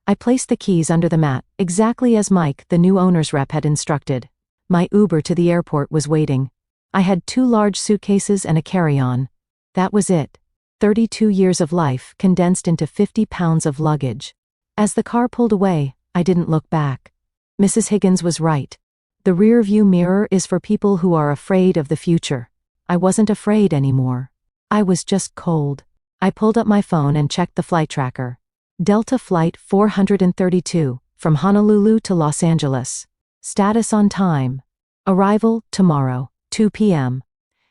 I placed the keys under the mat, exactly as Mike, the new owner's rep, had instructed. My Uber to the airport was waiting. I had 2 large suitcases and a carry-on. That was it. 32 years of life condensed into 50 pounds of luggage. As the car pulled away, I didn't look back. Mrs. Higgins was right. The rear-view mirror is for people who are afraid of the future. I wasn't afraid anymore. I was just cold. I pulled up my phone and checked the flight tracker. Delta Flight 432, from Honolulu to Los Angeles. Status on time. Arrival tomorrow, 2 p.m.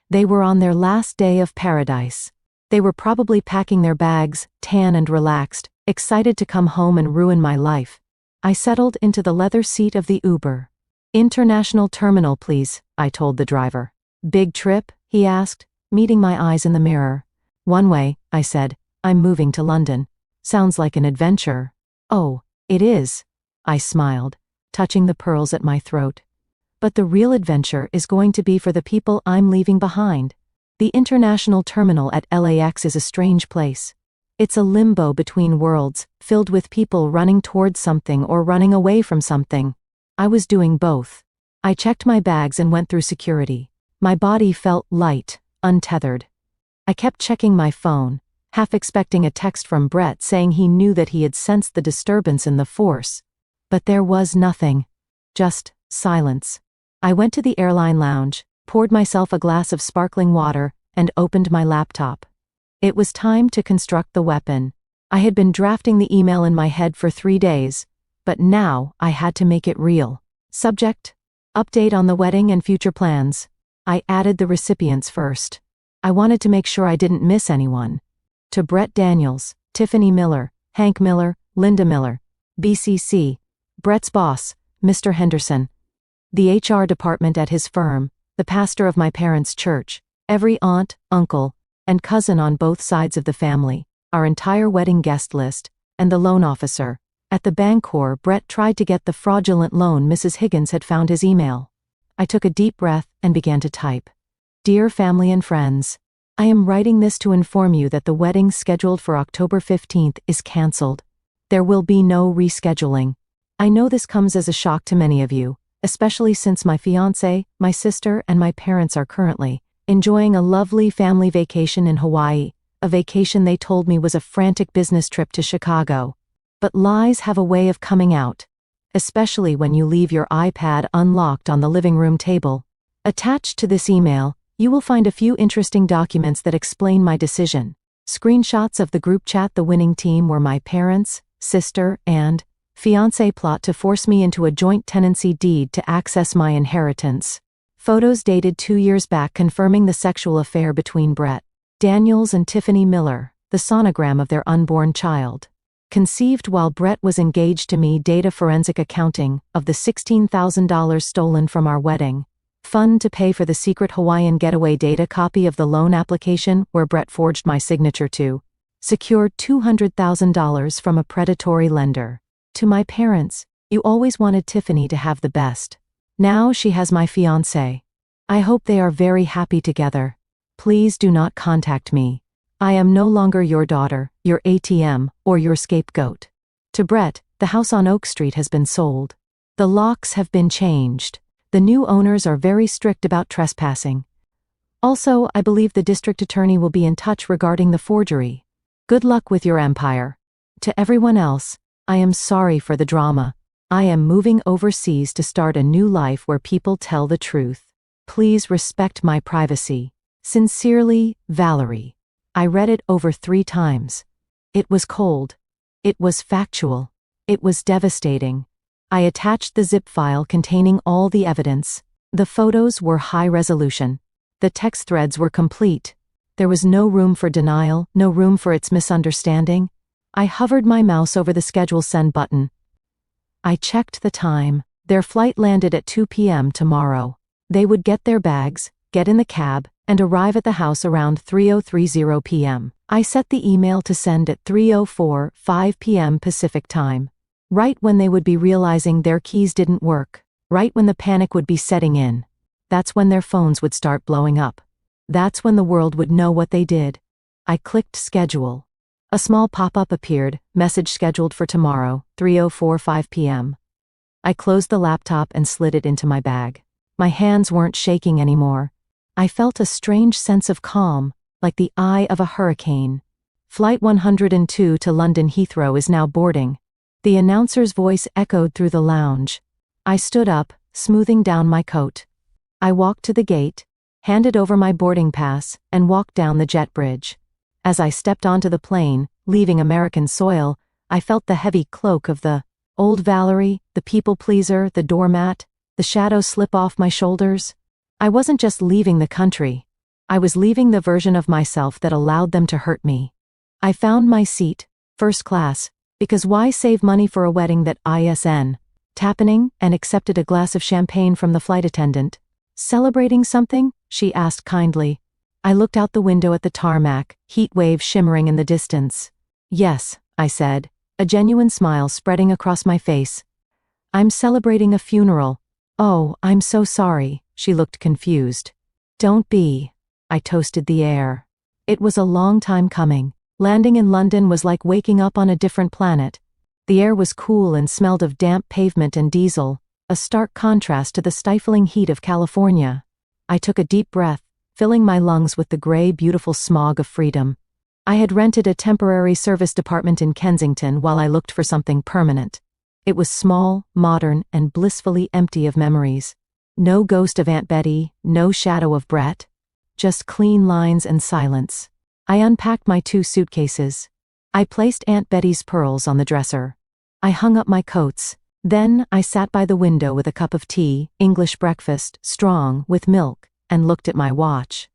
They were on their last day of paradise. They were probably packing their bags, tan and relaxed, excited to come home and ruin my life. I settled into the leather seat of the Uber. "International terminal, please," I told the driver. "Big trip?" he asked, meeting my eyes in the mirror. "One way," I said. "I'm moving to London." "Sounds like an adventure." "Oh, it is," I smiled, touching the pearls at my throat. "But the real adventure is going to be for the people I'm leaving behind. The international terminal at LAX is a strange place. It's a limbo between worlds, filled with people running towards something or running away from something. I was doing both. I checked my bags and went through security. My body felt light, untethered. I kept checking my phone, half expecting a text from Brett saying he knew that he had sensed the disturbance in the force. But there was nothing. Just silence. I went to the airline lounge, poured myself a glass of sparkling water, and opened my laptop. It was time to construct the weapon. I had been drafting the email in my head for 3 days, but now I had to make it real. Subject: update on the wedding and future plans. I added the recipients first. I wanted to make sure I didn't miss anyone. To Brett Daniels, Tiffany Miller, Hank Miller, Linda Miller. BCC. Brett's boss, Mr. Henderson. The HR department at his firm, the pastor of my parents' church, every aunt, uncle, and cousin on both sides of the family, our entire wedding guest list, and the loan officer. At the Bancorp, Brett tried to get the fraudulent loan. Mrs. Higgins had found his email. I took a deep breath and began to type. "Dear family and friends, I am writing this to inform you that the wedding scheduled for October 15th is cancelled. There will be no rescheduling. I know this comes as a shock to many of you, especially since my fiance, my sister, and my parents are currently enjoying a lovely family vacation in Hawaii, a vacation they told me was a frantic business trip to Chicago. But lies have a way of coming out, especially when you leave your iPad unlocked on the living room table. Attached to this email, you will find a few interesting documents that explain my decision. Screenshots of the group chat the winning team were my parents, sister, and fiance plot to force me into a joint tenancy deed to access my inheritance. Photos dated 2 years back confirming the sexual affair between Brett Daniels and Tiffany Miller, the sonogram of their unborn child. Conceived while Brett was engaged to me. Data forensic accounting of the $16,000 stolen from our wedding. Fund to pay for the secret Hawaiian getaway. Data copy of the loan application where Brett forged my signature to. Secured $200,000 from a predatory lender. To my parents, you always wanted Tiffany to have the best. Now she has my fiancé. I hope they are very happy together. Please do not contact me. I am no longer your daughter, your ATM, or your scapegoat. To Brett, the house on Oak Street has been sold. The locks have been changed. The new owners are very strict about trespassing. Also, I believe the district attorney will be in touch regarding the forgery. Good luck with your empire. To everyone else, I am sorry for the drama. I am moving overseas to start a new life where people tell the truth. Please respect my privacy. Sincerely, Valerie. I read it over 3 times. It was cold. It was factual. It was devastating. I attached the zip file containing all the evidence. The photos were high resolution. The text threads were complete. There was no room for denial, no room for its misunderstanding. I hovered my mouse over the schedule send button. I checked the time. Their flight landed at 2 p.m. tomorrow. They would get their bags, get in the cab, and arrive at the house around 3:30 p.m. I set the email to send at 3:05 p.m. Pacific time. Right when they would be realizing their keys didn't work. Right when the panic would be setting in. That's when their phones would start blowing up. That's when the world would know what they did. I clicked schedule. A small pop-up appeared, message scheduled for tomorrow, 3:05 p.m. I closed the laptop and slid it into my bag. My hands weren't shaking anymore. I felt a strange sense of calm, like the eye of a hurricane. Flight 102 to London Heathrow is now boarding. The announcer's voice echoed through the lounge. I stood up, smoothing down my coat. I walked to the gate, handed over my boarding pass, and walked down the jet bridge. As I stepped onto the plane, leaving American soil, I felt the heavy cloak of the old Valerie, the people-pleaser, the doormat, the shadow slip off my shoulders. I wasn't just leaving the country. I was leaving the version of myself that allowed them to hurt me. I found my seat, first class, because why save money for a wedding that ISN? Tapping, and accepted a glass of champagne from the flight attendant. Celebrating something? She asked kindly. I looked out the window at the tarmac, heat waves shimmering in the distance. Yes, I said, a genuine smile spreading across my face. I'm celebrating a funeral. Oh, I'm so sorry, she looked confused. Don't be. I toasted the air. It was a long time coming. Landing in London was like waking up on a different planet. The air was cool and smelled of damp pavement and diesel, a stark contrast to the stifling heat of California. I took a deep breath, filling my lungs with the gray, beautiful smog of freedom. I had rented a temporary service department in Kensington while I looked for something permanent. It was small, modern, and blissfully empty of memories. No ghost of Aunt Betty, no shadow of Brett. Just clean lines and silence. I unpacked my 2 suitcases. I placed Aunt Betty's pearls on the dresser. I hung up my coats. Then I sat by the window with a cup of tea, English breakfast, strong, with milk, and looked at my watch.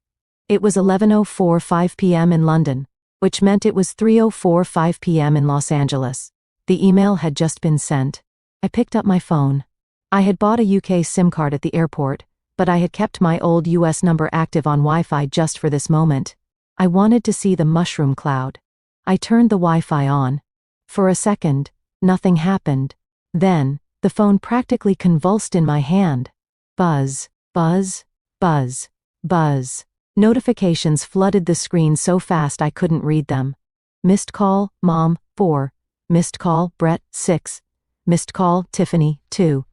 It was 11:05 p.m. in London, which meant it was 3:05 p.m. in Los Angeles. The email had just been sent. I picked up my phone. I had bought a UK SIM card at the airport, but I had kept my old US number active on Wi-Fi just for this moment. I wanted to see the mushroom cloud. I turned the Wi-Fi on. For a second, nothing happened. Then, the phone practically convulsed in my hand. Buzz, buzz, buzz, buzz. Notifications flooded the screen so fast I couldn't read them. Missed call, Mom, 4. Missed call, Brett, 6. Missed call, Tiffany, 2.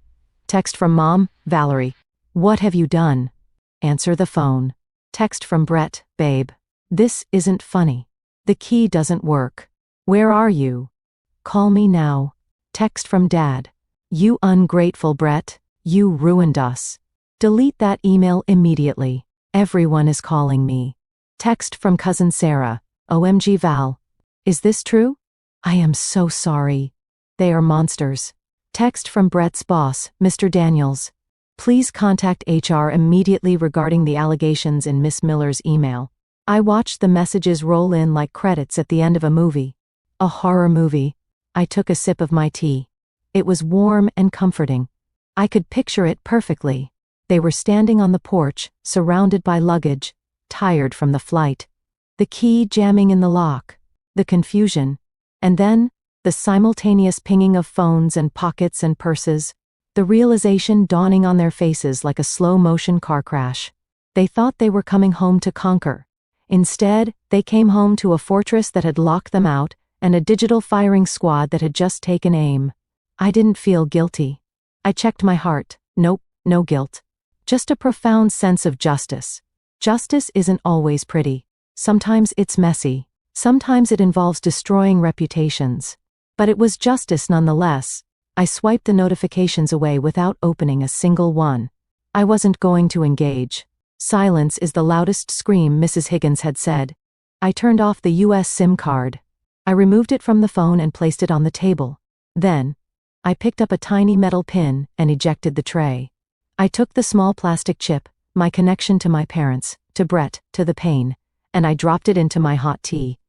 Text from Mom, Valerie. What have you done? Answer the phone. Text from Brett, babe. This isn't funny. The key doesn't work. Where are you? Call me now. Text from Dad. You ungrateful Brett. You ruined us. Delete that email immediately. Everyone is calling me. Text from Cousin Sarah. OMG Val. Is this true? I am so sorry. They are monsters. Text from Brett's boss, Mr. Daniels. Please contact HR immediately regarding the allegations in Miss Miller's email. I watched the messages roll in like credits at the end of a movie. A horror movie. I took a sip of my tea. It was warm and comforting. I could picture it perfectly. They were standing on the porch, surrounded by luggage, tired from the flight. The key jamming in the lock. The confusion. And then, the simultaneous pinging of phones and pockets and purses. The realization dawning on their faces like a slow-motion car crash. They thought they were coming home to conquer. Instead, they came home to a fortress that had locked them out and a digital firing squad that had just taken aim. I didn't feel guilty. I checked my heart. Nope, no guilt. Just a profound sense of justice. Justice isn't always pretty. Sometimes it's messy. Sometimes it involves destroying reputations. But it was justice nonetheless. I swiped the notifications away without opening a single one. I wasn't going to engage. Silence is the loudest scream, Mrs. Higgins had said. I turned off the US SIM card. I removed it from the phone and placed it on the table. Then, I picked up a tiny metal pin and ejected the tray. I took the small plastic chip, my connection to my parents, to Brett, to the pain, and I dropped it into my hot tea.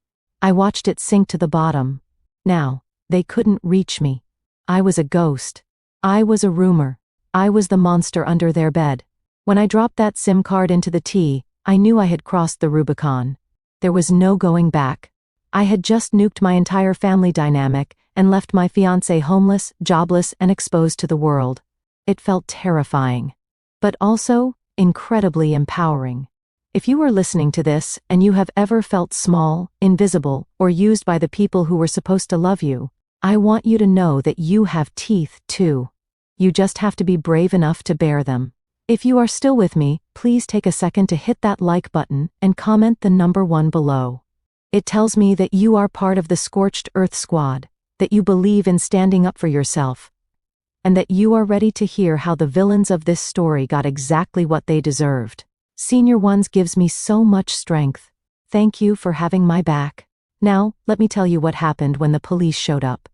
I watched it sink to the bottom. Now, they couldn't reach me. I was a ghost. I was a rumor. I was the monster under their bed. When I dropped that SIM card into the tea, I knew I had crossed the Rubicon. There was no going back. I had just nuked my entire family dynamic and left my fiancé homeless, jobless, and exposed to the world. It felt terrifying. But also, incredibly empowering. If you are listening to this and you have ever felt small, invisible, or used by the people who were supposed to love you, I want you to know that you have teeth too. You just have to be brave enough to bear them. If you are still with me, please take a second to hit that like button and comment the number 1 below. It tells me that you are part of the Scorched Earth Squad, that you believe in standing up for yourself, and that you are ready to hear how the villains of this story got exactly what they deserved. Senior Ones gives me so much strength. Thank you for having my back. Now, let me tell you what happened when the police showed up.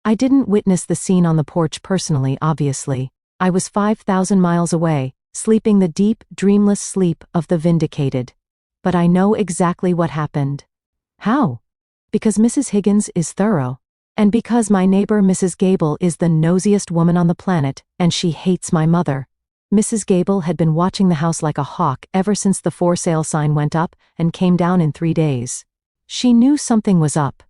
I didn't witness the scene on the porch personally, obviously. I was 5,000 miles away, sleeping the deep, dreamless sleep of the vindicated. But I know exactly what happened. How? Because Mrs. Higgins is thorough. And because my neighbor Mrs. Gable is the nosiest woman on the planet, and she hates my mother. Mrs. Gable had been watching the house like a hawk ever since the for sale sign went up and came down in 3 days. She knew something was up.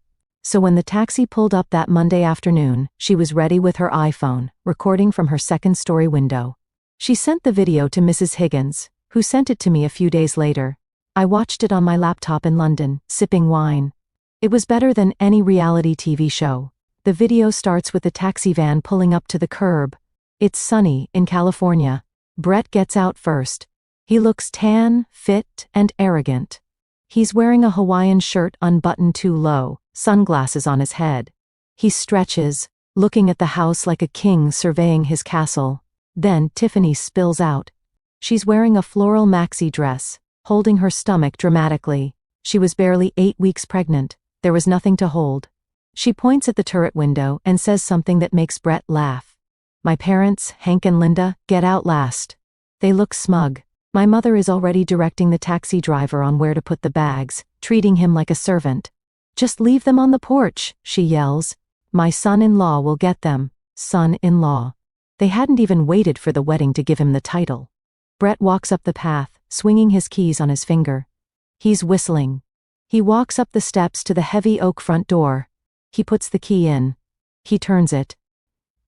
So when the taxi pulled up that Monday afternoon, she was ready with her iPhone, recording from her second-story window. She sent the video to Mrs. Higgins, who sent it to me a few days later. I watched it on my laptop in London, sipping wine. It was better than any reality TV show. The video starts with the taxi van pulling up to the curb. It's sunny in California. Brett gets out first. He looks tan, fit, and arrogant. He's wearing a Hawaiian shirt unbuttoned too low, sunglasses on his head. He stretches, looking at the house like a king surveying his castle. Then Tiffany spills out. She's wearing a floral maxi dress, holding her stomach dramatically. She was barely 8 weeks pregnant. There was nothing to hold. She points at the turret window and says something that makes Brett laugh. My parents, Hank and Linda, get out last. They look smug. My mother is already directing the taxi driver on where to put the bags, treating him like a servant. Just leave them on the porch, she yells. My son-in-law will get them. Son-in-law. They hadn't even waited for the wedding to give him the title. Brett walks up the path, swinging his keys on his finger. He's whistling. He walks up the steps to the heavy oak front door. He puts the key in. He turns it.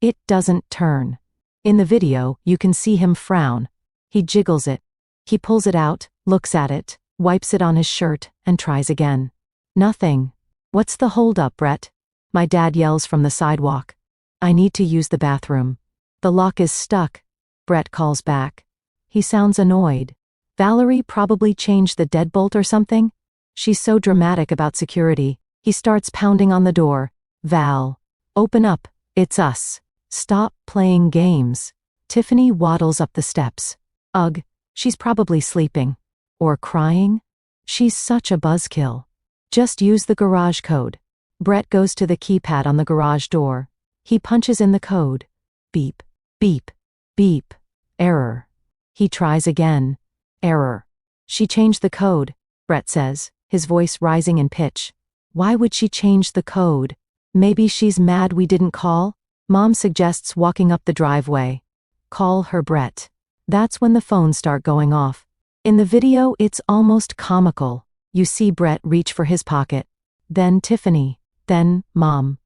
It doesn't turn. In the video, you can see him frown. He jiggles it. He pulls it out, looks at it, wipes it on his shirt, and tries again. Nothing. What's the holdup, Brett? My dad yells from the sidewalk. I need to use the bathroom. The lock is stuck. Brett calls back. He sounds annoyed. Valerie probably changed the deadbolt or something? She's so dramatic about security. He starts pounding on the door. Val. Open up. It's us. Stop playing games. Tiffany waddles up the steps. Ugh, she's probably sleeping. Or crying? She's such a buzzkill. Just use the garage code. Brett goes to the keypad on the garage door. He punches in the code. Beep, beep, beep. Error. He tries again. Error. She changed the code, Brett says, his voice rising in pitch. Why would she change the code? Maybe she's mad we didn't call? Mom suggests walking up the driveway. Call her, Brett. That's when the phones start going off. In the video, it's almost comical. You see Brett reach for his pocket. Then Tiffany. Then Mom.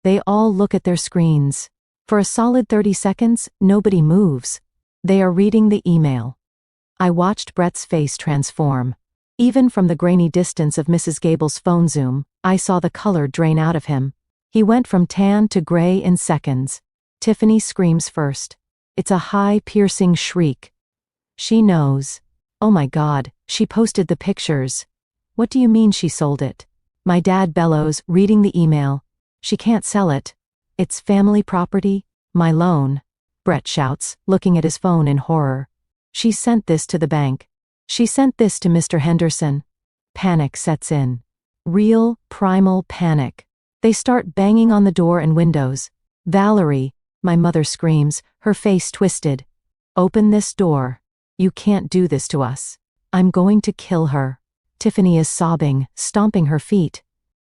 They all look at their screens. For a solid 30 seconds, nobody moves. They are reading the email. I watched Brett's face transform. Even from the grainy distance of Mrs. Gable's phone zoom, I saw the color drain out of him. He went from tan to gray in seconds. Tiffany screams first. It's a high, piercing shriek. She knows. Oh my God, she posted the pictures. What do you mean she sold it? My dad bellows, reading the email. She can't sell it. It's family property, my loan. Brett shouts, looking at his phone in horror. She sent this to the bank. She sent this to Mr. Henderson. Panic sets in. Real, primal panic. They start banging on the door and windows. Valerie, my mother screams, her face twisted. Open this door. You can't do this to us. I'm going to kill her. Tiffany is sobbing, stomping her feet.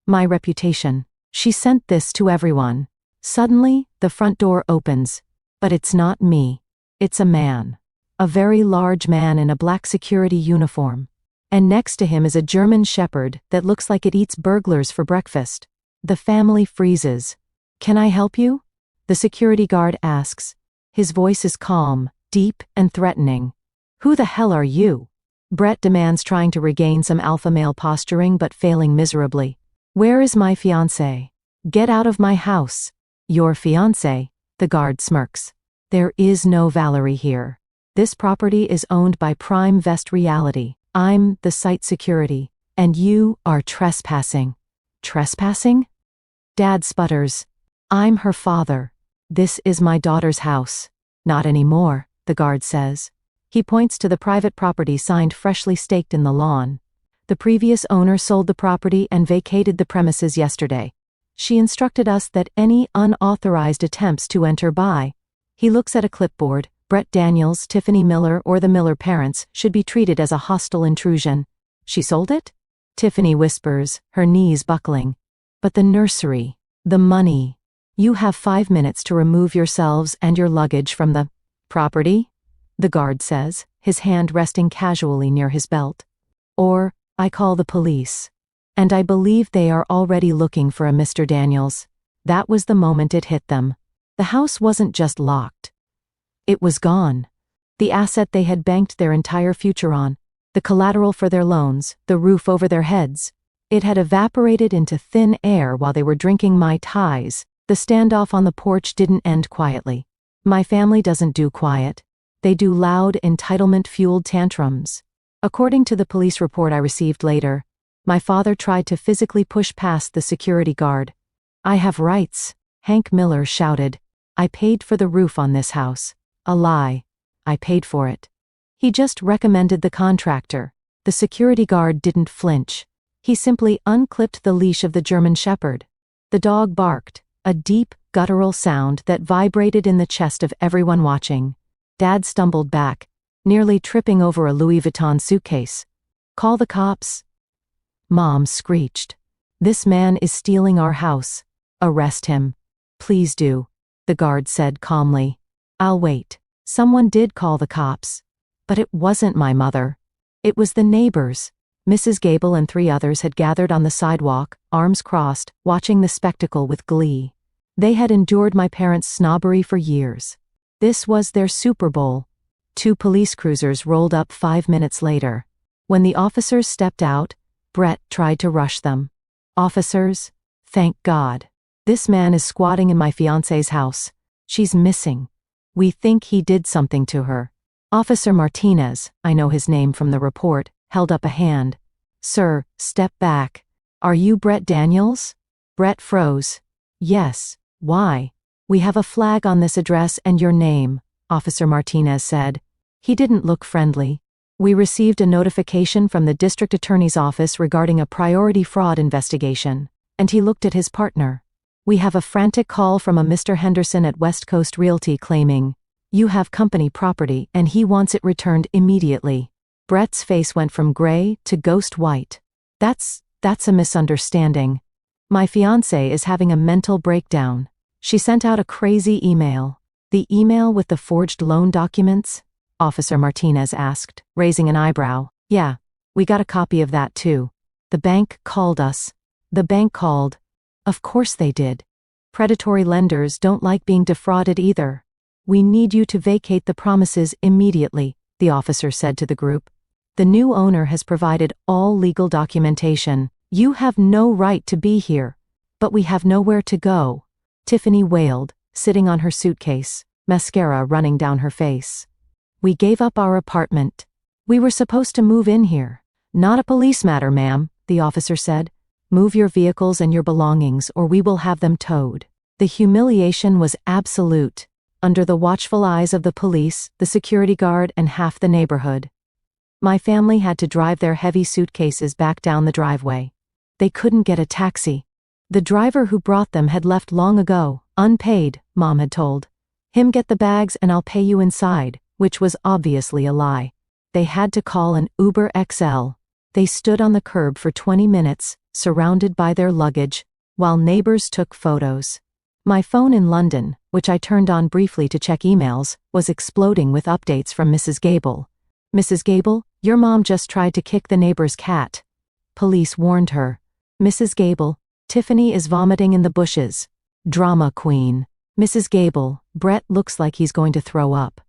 My reputation. She sent this to everyone. Suddenly, the front door opens. But it's not me. It's a man. A very large man in a black security uniform. And next to him is a German shepherd that looks like it eats burglars for breakfast. The family freezes. "Can I help you?" the security guard asks. His voice is calm, deep, and threatening. "Who the hell are you?" Brett demands, trying to regain some alpha male posturing but failing miserably. "Where is my fiancé? Get out of my house." "Your fiancé?" the guard smirks. "There is no Valerie here. This property is owned by Prime Vest Reality. I'm the site security, and you are trespassing." "Trespassing?" Dad sputters. "I'm her father. This is my daughter's house." "Not anymore," the guard says. He points to the private property signed freshly staked in the lawn. "The previous owner sold the property and vacated the premises yesterday. She instructed us that any unauthorized attempts to enter by..." He looks at a clipboard. "Brett Daniels, Tiffany Miller, or the Miller parents should be treated as a hostile intrusion." "She sold it?" Tiffany whispers, her knees buckling. "But the nursery, the money. You have 5 minutes to remove yourselves and your luggage from the property," the guard says, his hand resting casually near his belt. "Or I call the police. And I believe they are already looking for a Mr. Daniels." That was the moment it hit them. The house wasn't just locked. It was gone. The asset they had banked their entire future on, the collateral for their loans, the roof over their heads. It had evaporated into thin air while they were drinking Mai Tais. The standoff on the porch didn't end quietly. My family doesn't do quiet. They do loud, entitlement-fueled tantrums. According to the police report I received later, my father tried to physically push past the security guard. "I have rights," Hank Miller shouted. "I paid for the roof on this house." A lie. I paid for it. He just recommended the contractor. The security guard didn't flinch. He simply unclipped the leash of the German shepherd. The dog barked, a deep, guttural sound that vibrated in the chest of everyone watching. Dad stumbled back, nearly tripping over a Louis Vuitton suitcase. "Call the cops." Mom screeched. "This man is stealing our house. Arrest him." "Please do," the guard said calmly. "I'll wait." Someone did call the cops. But it wasn't my mother. It was the neighbors. Mrs. Gable and 3 others had gathered on the sidewalk, arms crossed, watching the spectacle with glee. They had endured my parents' snobbery for years. This was their Super Bowl. 2 police cruisers rolled up 5 minutes later. When the officers stepped out, Brett tried to rush them. "Officers, thank God. This man is squatting in my fiancé's house. She's missing. We think he did something to her." Officer Martinez, I know his name from the report, held up a hand. "Sir, step back. Are you Brett Daniels?" Brett froze. "Yes, why?" "We have a flag on this address and your name," Officer Martinez said. He didn't look friendly. "We received a notification from the district attorney's office regarding a priority fraud investigation," and he looked at his partner. "We have a frantic call from a Mr. Henderson at West Coast Realty claiming you have company property and he wants it returned immediately." Brett's face went from gray to ghost white. That's a misunderstanding. My fiancé is having a mental breakdown. She sent out a crazy email." "The email with the forged loan documents?" Officer Martinez asked, raising an eyebrow. "Yeah, we got a copy of that too. The bank called us." "The bank called?" "Of course they did. Predatory lenders don't like being defrauded either." "We need you to vacate the promises immediately," the officer said to the group. "The new owner has provided all legal documentation. You have no right to be here." "But we have nowhere to go," Tiffany wailed, sitting on her suitcase, mascara running down her face. "We gave up our apartment. We were supposed to move in here." "Not a police matter, ma'am," the officer said. "Move your vehicles and your belongings or we will have them towed." The humiliation was absolute. Under the watchful eyes of the police, the security guard, and half the neighborhood. My family had to drive their heavy suitcases back down the driveway. They couldn't get a taxi. The driver who brought them had left long ago, unpaid, Mom had told. "Him get the bags and I'll pay you inside," which was obviously a lie. They had to call an Uber XL. They stood on the curb for 20 minutes, surrounded by their luggage. while neighbors took photos. My phone in London, which I turned on briefly to check emails, was exploding with updates from Mrs. Gable. Mrs. Gable, your mom just tried to kick the neighbor's cat. Police warned her. Mrs. Gable, Tiffany is vomiting in the bushes. Drama queen. Mrs. Gable, Brett looks like he's going to throw up.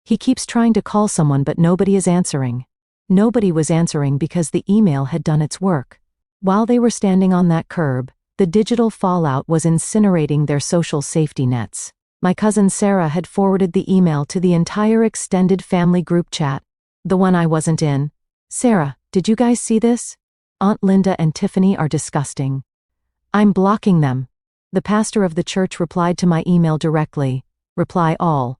He keeps trying to call someone but nobody is answering. Nobody was answering because the email had done its work. While they were standing on that curb, the digital fallout was incinerating their social safety nets. My cousin Sarah had forwarded the email to the entire extended family group chat, the one I wasn't in. Sarah, did you guys see this? Aunt Linda and Tiffany are disgusting. I'm blocking them. The pastor of the church replied to my email directly. Reply all.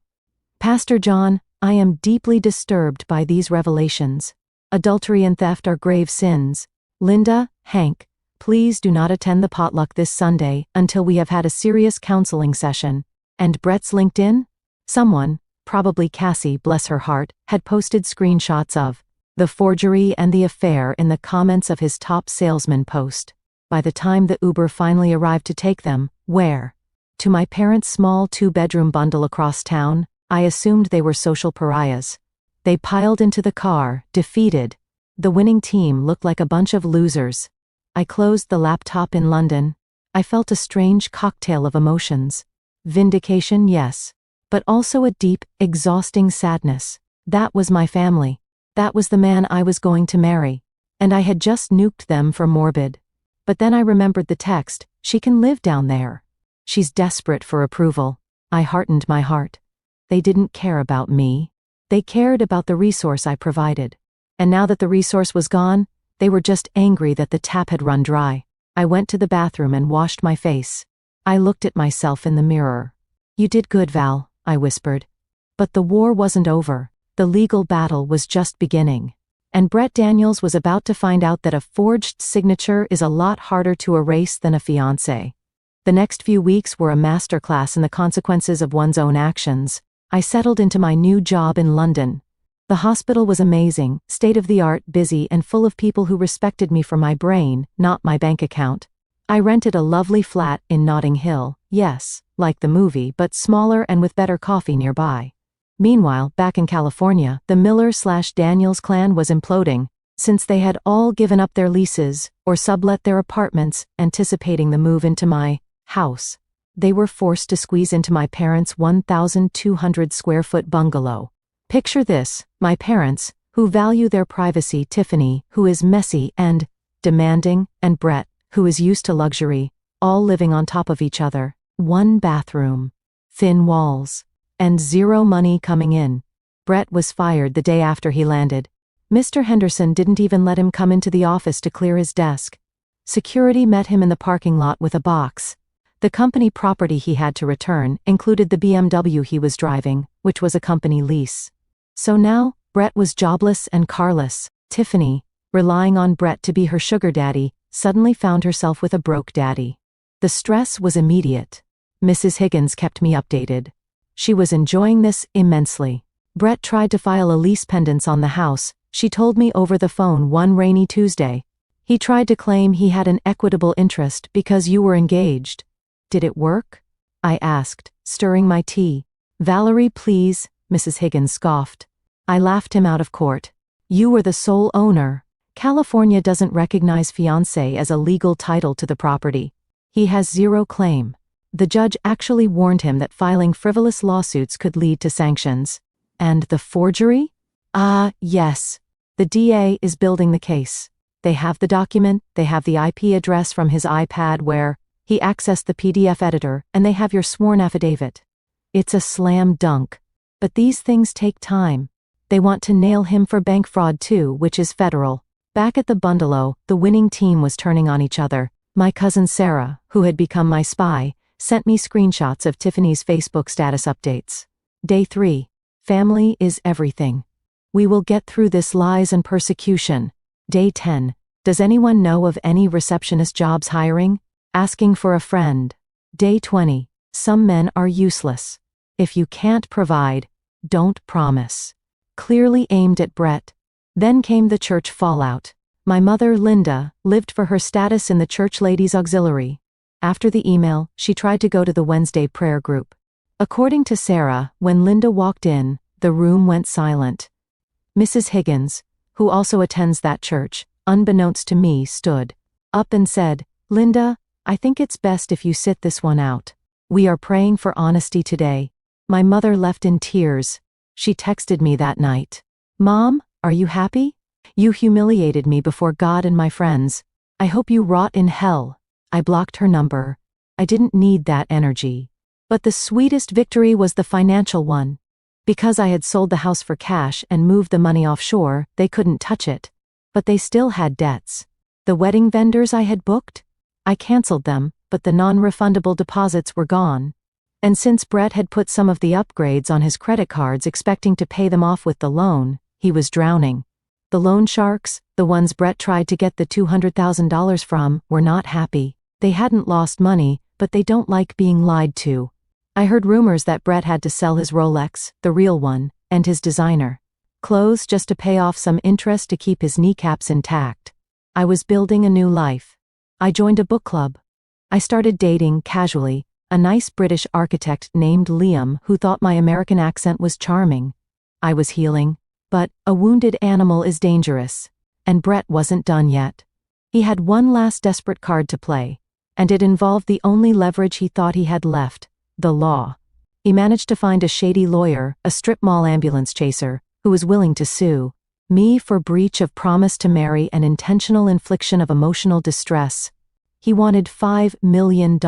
Pastor John, I am deeply disturbed by these revelations. Adultery and theft are grave sins. Linda, Hank, please do not attend the potluck this Sunday until we have had a serious counseling session. And Brett's LinkedIn? Someone, probably Cassie, bless her heart, had posted screenshots of the forgery and the affair in the comments of his top salesman post. By the time the Uber finally arrived to take them, where? To my parents' small 2-bedroom bundle across town, I assumed they were social pariahs. They piled into the car, defeated. The winning team looked like a bunch of losers. I closed the laptop in London. I felt a strange cocktail of emotions. Vindication, yes. But also a deep, exhausting sadness. That was my family. That was the man I was going to marry. And I had just nuked them for morbid. But then I remembered the text, she can live down there. She's desperate for approval. I heartened my heart. They didn't care about me. They cared about the resource I provided. And now that the resource was gone, they were just angry that the tap had run dry. I went to the bathroom and washed my face. I looked at myself in the mirror. You did good, Val, I whispered. But the war wasn't over. The legal battle was just beginning. And Brett Daniels was about to find out that a forged signature is a lot harder to erase than a fiancé. The next few weeks were a masterclass in the consequences of one's own actions. I settled into my new job in London. The hospital was amazing, state-of-the-art, busy, and full of people who respected me for my brain, not my bank account. I rented a lovely flat in Notting Hill, yes, like the movie, but smaller and with better coffee nearby. Meanwhile, back in California, the Miller/Daniels clan was imploding, since they had all given up their leases, or sublet their apartments, anticipating the move into my house. They were forced to squeeze into my parents' 1,200-square-foot bungalow. Picture this, my parents, who value their privacy, Tiffany, who is messy and demanding, and Brett, who is used to luxury, all living on top of each other. One bathroom, thin walls, and zero money coming in. Brett was fired the day after he landed. Mr. Henderson didn't even let him come into the office to clear his desk. Security met him in the parking lot with a box. The company property he had to return included the BMW he was driving, which was a company lease. So now, Brett was jobless and carless. Tiffany, relying on Brett to be her sugar daddy, suddenly found herself with a broke daddy. The stress was immediate. Mrs. Higgins kept me updated. She was enjoying this immensely. Brett tried to file a lease pendants on the house, she told me over the phone one rainy Tuesday. He tried to claim he had an equitable interest because you were engaged. Did it work? I asked, stirring my tea. Valerie, please, Mrs. Higgins scoffed. I laughed him out of court. You were the sole owner. California doesn't recognize fiancé as a legal title to the property. He has zero claim. The judge actually warned him that filing frivolous lawsuits could lead to sanctions. And the forgery? Ah, yes. The DA is building the case. They have the document, they have the IP address from his iPad where he accessed the PDF editor, and they have your sworn affidavit. It's a slam dunk. But these things take time. They want to nail him for bank fraud too, which is federal. Back at the bungalow, the winning team was turning on each other. My cousin Sarah, who had become my spy, sent me screenshots of Tiffany's Facebook status updates. Day 3. Family is everything. We will get through this lies and persecution. Day 10. Does anyone know of any receptionist jobs hiring? Asking for a friend. Day 20. Some men are useless. If you can't provide, don't promise. Clearly aimed at Brett. Then came the church fallout. My mother, Linda, lived for her status in the church ladies' auxiliary. After the email, she tried to go to the Wednesday prayer group. According to Sarah, when Linda walked in, the room went silent. Mrs. Higgins, who also attends that church, unbeknownst to me, stood up and said, "Linda, I think it's best if you sit this one out. We are praying for honesty today." My mother left in tears. She texted me that night. "Mom, are you happy? You humiliated me before God and my friends. I hope you rot in hell." I blocked her number. I didn't need that energy. But the sweetest victory was the financial one. Because I had sold the house for cash and moved the money offshore, they couldn't touch it. But they still had debts. The wedding vendors I had booked? I canceled them, but the non-refundable deposits were gone. And since Brett had put some of the upgrades on his credit cards expecting to pay them off with the loan, he was drowning. The loan sharks, the ones Brett tried to get the $200,000 from, were not happy. They hadn't lost money, but they don't like being lied to. I heard rumors that Brett had to sell his Rolex, the real one, and his designer clothes just to pay off some interest to keep his kneecaps intact. I was building a new life. I joined a book club. I started dating, casually, a nice British architect named Liam who thought my American accent was charming. I was healing. But a wounded animal is dangerous. And Brett wasn't done yet. He had one last desperate card to play. And it involved the only leverage he thought he had left. The law. He managed to find a shady lawyer, a strip mall ambulance chaser, who was willing to sue me for breach of promise to marry and intentional infliction of emotional distress. He wanted $5 million.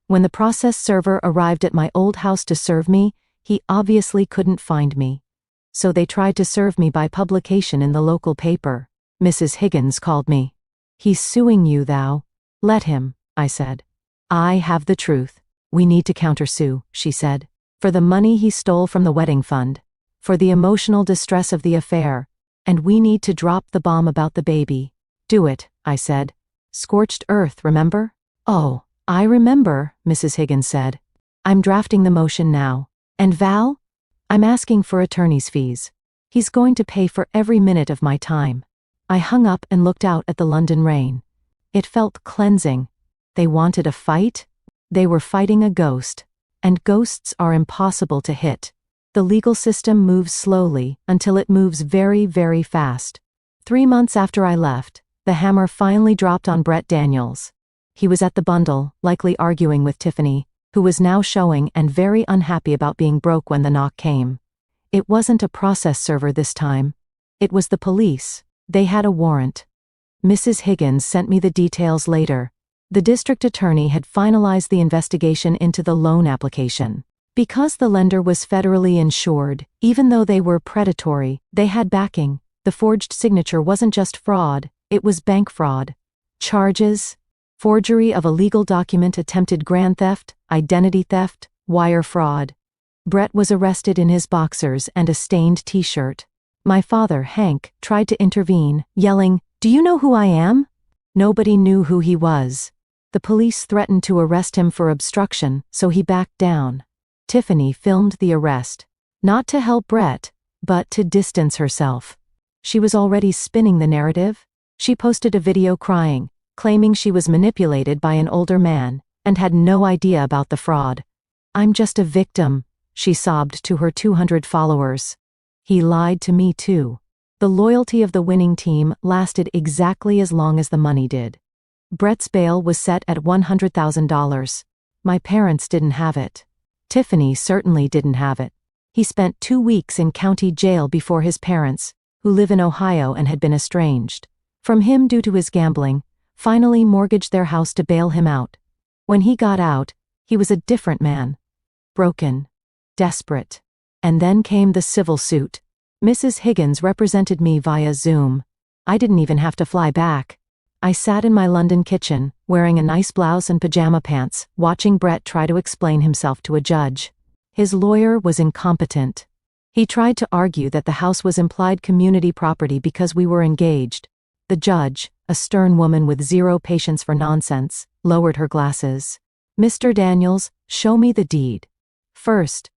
When the process server arrived at my old house to serve me, he obviously couldn't find me. So they tried to serve me by publication in the local paper. Mrs. Higgins called me. "He's suing you, thou." "Let him," I said. "I have the truth. We need to countersue," she said. "For the money he stole from the wedding fund. For the emotional distress of the affair. And we need to drop the bomb about the baby." "Do it," I said. "Scorched earth, remember?" "Oh, I remember," Mrs. Higgins said. "I'm drafting the motion now. And Val? I'm asking for attorney's fees. He's going to pay for every minute of my time." I hung up and looked out at the London rain. It felt cleansing. They wanted a fight? They were fighting a ghost. And ghosts are impossible to hit. The legal system moves slowly until it moves very, very fast. 3 months after I left, the hammer finally dropped on Brett Daniels. He was at the bundle, likely arguing with Tiffany, who was now showing and very unhappy about being broke when the knock came. It wasn't a process server this time. It was the police. They had a warrant. Mrs. Higgins sent me the details later. The district attorney had finalized the investigation into the loan application. Because the lender was federally insured, even though they were predatory, they had backing. The forged signature wasn't just fraud, it was bank fraud. Charges: forgery of a legal document, attempted grand theft, identity theft, wire fraud. Brett was arrested in his boxers and a stained t-shirt. My father, Hank, tried to intervene, yelling, "Do you know who I am?" Nobody knew who he was. The police threatened to arrest him for obstruction, so he backed down. Tiffany filmed the arrest. Not to help Brett, but to distance herself. She was already spinning the narrative. She posted a video crying, claiming she was manipulated by an older man, and had no idea about the fraud. "I'm just a victim," she sobbed to her 200 followers. He lied to me too. The loyalty of the winning team lasted exactly as long as the money did. Brett's bail was set at $100,000. My parents didn't have it. Tiffany certainly didn't have it. He spent 2 weeks in county jail before his parents, who live in Ohio and had been estranged from him due to his gambling, finally mortgaged their house to bail him out. When he got out, he was a different man. Broken. Desperate. And then came the civil suit. Mrs. Higgins represented me via Zoom. I didn't even have to fly back. I sat in my London kitchen, wearing a nice blouse and pajama pants, watching Brett try to explain himself to a judge. His lawyer was incompetent. He tried to argue that the house was implied community property because we were engaged. The judge, a stern woman with zero patience for nonsense, lowered her glasses. "Mr. Daniels, show me the deed." "First."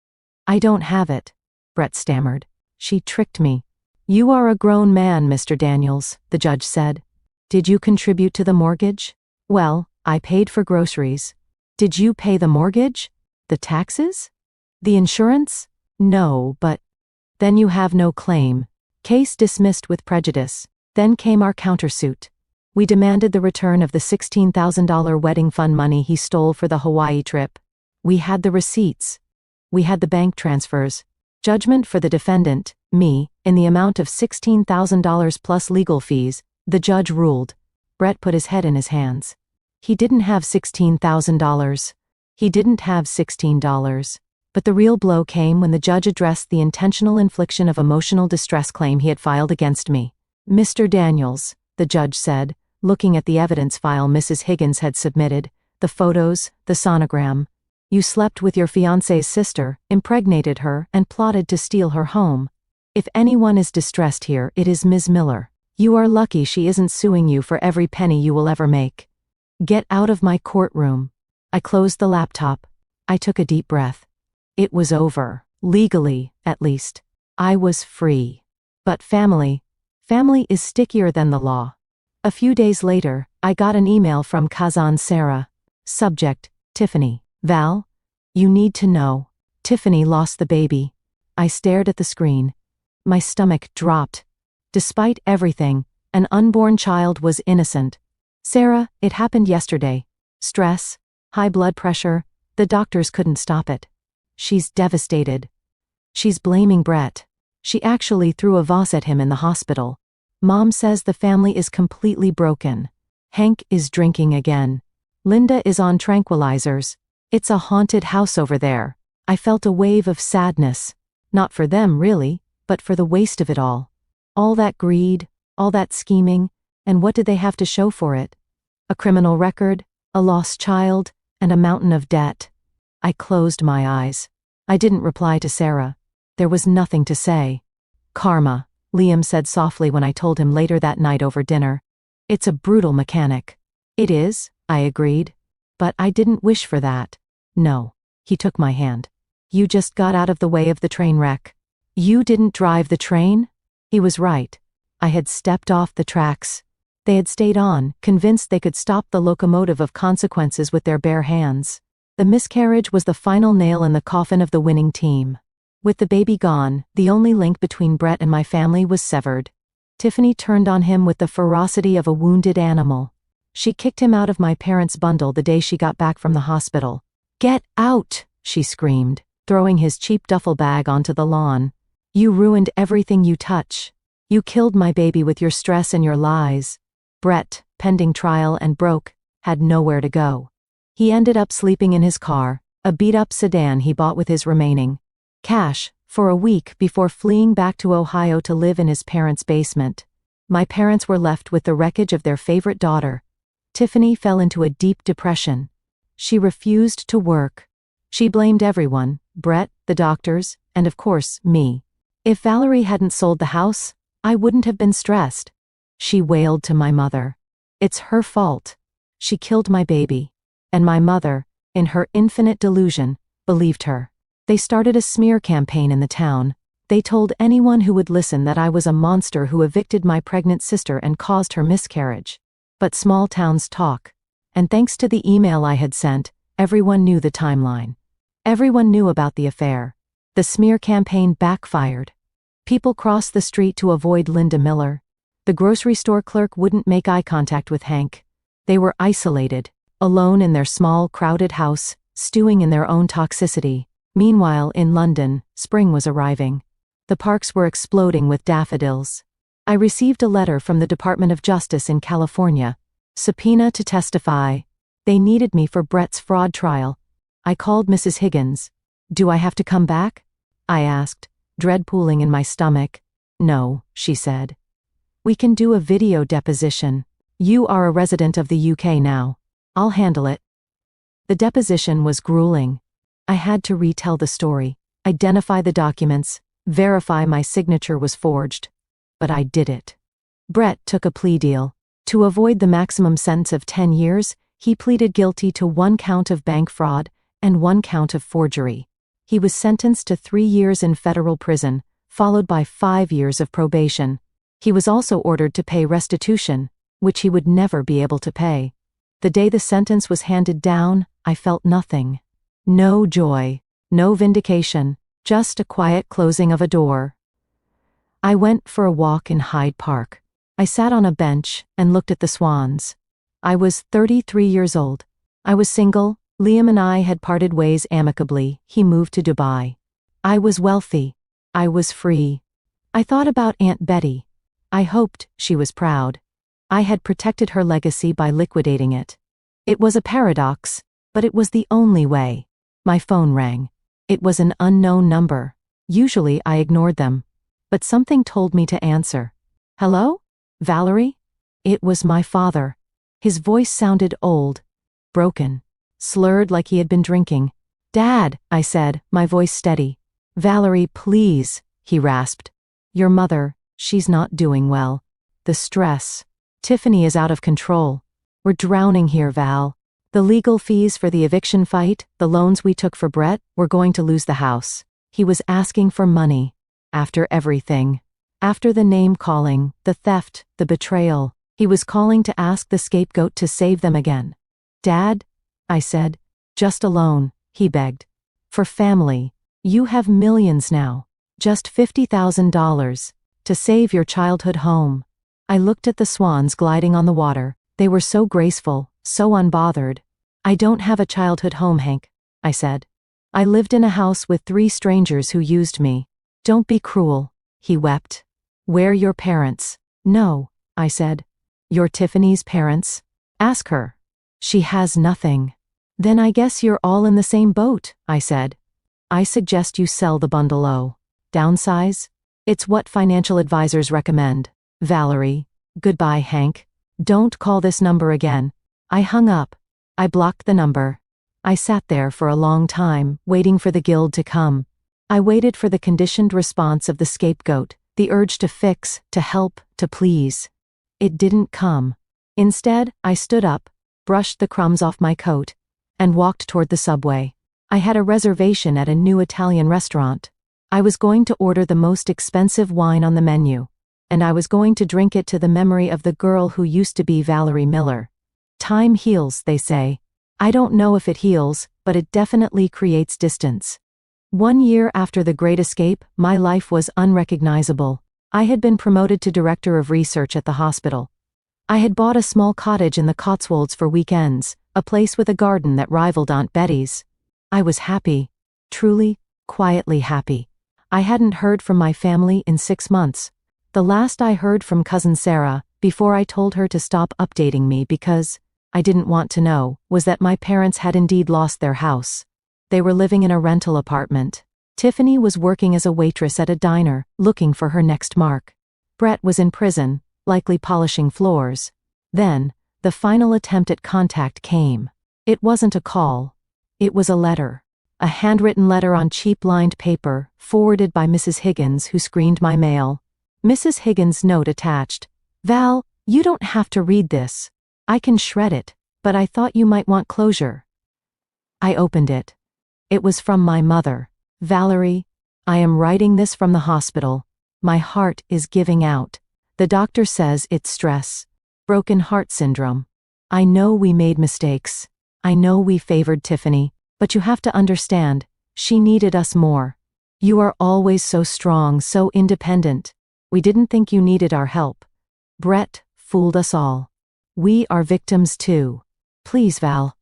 "I don't have it," Brett stammered. "She tricked me." "You are a grown man, Mr. Daniels," the judge said. "Did you contribute to the mortgage?" "Well, I paid for groceries. Did you pay the mortgage? The taxes? The insurance? No, but then you have no claim. Case dismissed with prejudice. Then came our countersuit. We demanded the return of the $16,000 wedding fund money he stole for the Hawaii trip. We had the receipts. We had the bank transfers. Judgment for the defendant, me, in the amount of $16,000 plus legal fees, the judge ruled. Brett put his head in his hands. He didn't have $16,000. He didn't have $16. But the real blow came when the judge addressed the intentional infliction of emotional distress claim he had filed against me. Mr. Daniels, the judge said, looking at the evidence file Mrs. Higgins had submitted, the photos, the sonogram. You slept with your fiance's sister, impregnated her, and plotted to steal her home. If anyone is distressed here, it is Ms. Miller. You are lucky she isn't suing you for every penny you will ever make. Get out of my courtroom. I closed the laptop. I took a deep breath. It was over. Legally, at least. I was free. But family is stickier than the law. A few days later, I got an email from Kazan Sarah. Subject, Tiffany. Val, you need to know. Tiffany lost the baby. I stared at the screen. My stomach dropped. Despite everything, an unborn child was innocent. Sarah, it happened yesterday. Stress, high blood pressure, the doctors couldn't stop it. She's devastated. She's blaming Brett. She actually threw a vase at him in the hospital. Mom says the family is completely broken. Hank is drinking again. Linda is on tranquilizers. It's a haunted house over there. I felt a wave of sadness. Not for them, really, but for the waste of it all. All that greed, all that scheming, and what did they have to show for it? A criminal record, a lost child, and a mountain of debt. I closed my eyes. I didn't reply to Sarah. There was nothing to say. Karma, Liam said softly when I told him later that night over dinner. It's a brutal mechanic. It is, I agreed. But I didn't wish for that. No. He took my hand. You just got out of the way of the train wreck. You didn't drive the train? He was right. I had stepped off the tracks. They had stayed on, convinced they could stop the locomotive of consequences with their bare hands. The miscarriage was the final nail in the coffin of the winning team. With the baby gone, the only link between Brett and my family was severed. Tiffany turned on him with the ferocity of a wounded animal. She kicked him out of my parents' bundle the day she got back from the hospital. Get out, she screamed, throwing his cheap duffel bag onto the lawn. You ruined everything you touch. You killed my baby with your stress and your lies. Brett, pending trial and broke, had nowhere to go. He ended up sleeping in his car, a beat-up sedan he bought with his remaining cash, for a week before fleeing back to Ohio to live in his parents' basement. My parents were left with the wreckage of their favorite daughter. Tiffany fell into a deep depression. She refused to work. She blamed everyone, Brett, the doctors, and of course, me. If Valerie hadn't sold the house, I wouldn't have been stressed. She wailed to my mother. It's her fault. She killed my baby. And my mother, in her infinite delusion, believed her. They started a smear campaign in the town. They told anyone who would listen that I was a monster who evicted my pregnant sister and caused her miscarriage. But small towns talk. And thanks to the email I had sent, everyone knew the timeline. Everyone knew about the affair. The smear campaign backfired. People crossed the street to avoid Linda Miller. The grocery store clerk wouldn't make eye contact with Hank. They were isolated, alone in their small, crowded house, stewing in their own toxicity. Meanwhile, in London, spring was arriving. The parks were exploding with daffodils. I received a letter from the Department of Justice in California. Subpoena to testify. They needed me for Brett's fraud trial. I called Mrs. Higgins. Do I have to come back? I asked, dread pooling in my stomach. No, she said. We can do a video deposition. You are a resident of the UK now. I'll handle it. The deposition was grueling. I had to retell the story, identify the documents, verify my signature was forged. But I did it. Brett took a plea deal. To avoid the maximum sentence of 10 years, he pleaded guilty to 1 count of bank fraud and 1 count of forgery. He was sentenced to 3 years in federal prison, followed by 5 years of probation. He was also ordered to pay restitution, which he would never be able to pay. The day the sentence was handed down, I felt nothing. No joy, no vindication, just a quiet closing of a door. I went for a walk in Hyde Park. I sat on a bench and looked at the swans. I was 33 years old. I was single. Liam and I had parted ways amicably. He moved to Dubai. I was wealthy. I was free. I thought about Aunt Betty. I hoped she was proud. I had protected her legacy by liquidating it. It was a paradox, but it was the only way. My phone rang. It was an unknown number. Usually I ignored them. But something told me to answer. Hello? Valerie? It was my father. His voice sounded old, broken, slurred like he had been drinking. Dad, I said, my voice steady. Valerie, please, he rasped. Your mother, she's not doing well. The stress. Tiffany is out of control. We're drowning here, Val. The legal fees for the eviction fight, the loans we took for Brett, we're going to lose the house. He was asking for money. After everything. After the name-calling, the theft, the betrayal, he was calling to ask the scapegoat to save them again. Dad? I said. Just a loan, he begged. For family. You have millions now. Just $50,000. To save your childhood home. I looked at the swans gliding on the water. They were so graceful, so unbothered. I don't have a childhood home, Hank, I said. I lived in a house with 3 strangers who used me. Don't be cruel, he wept. We're your parents. No, I said. You're Tiffany's parents? Ask her. She has nothing. Then I guess you're all in the same boat, I said. I suggest you sell the bungalow. Downsize? It's what financial advisors recommend. Valerie. Goodbye, Hank. Don't call this number again. I hung up. I blocked the number. I sat there for a long time, waiting for the guild to come. I waited for the conditioned response of the scapegoat, the urge to fix, to help, to please. It didn't come. Instead, I stood up, brushed the crumbs off my coat, and walked toward the subway. I had a reservation at a new Italian restaurant. I was going to order the most expensive wine on the menu, and I was going to drink it to the memory of the girl who used to be Valerie Miller. Time heals, they say. I don't know if it heals, but it definitely creates distance. 1 year after the Great Escape, my life was unrecognizable. I had been promoted to director of research at the hospital. I had bought a small cottage in the Cotswolds for weekends, a place with a garden that rivaled Aunt Betty's. I was happy. Truly, quietly happy. I hadn't heard from my family in 6 months. The last I heard from cousin Sarah, before I told her to stop updating me because I didn't want to know, was that my parents had indeed lost their house. They were living in a rental apartment. Tiffany was working as a waitress at a diner, looking for her next mark. Brett was in prison, likely polishing floors. Then, the final attempt at contact came. It wasn't a call. It was a letter. A handwritten letter on cheap lined paper, forwarded by Mrs. Higgins, who screened my mail. Mrs. Higgins' note attached. Val, you don't have to read this. I can shred it, but I thought you might want closure. I opened it. It was from my mother. Valerie, I am writing this from the hospital. My heart is giving out. The doctor says it's stress. Broken heart syndrome. I know we made mistakes. I know we favored Tiffany, but you have to understand, she needed us more. You are always so strong, so independent. We didn't think you needed our help. Brett fooled us all. We are victims too. Please, Val.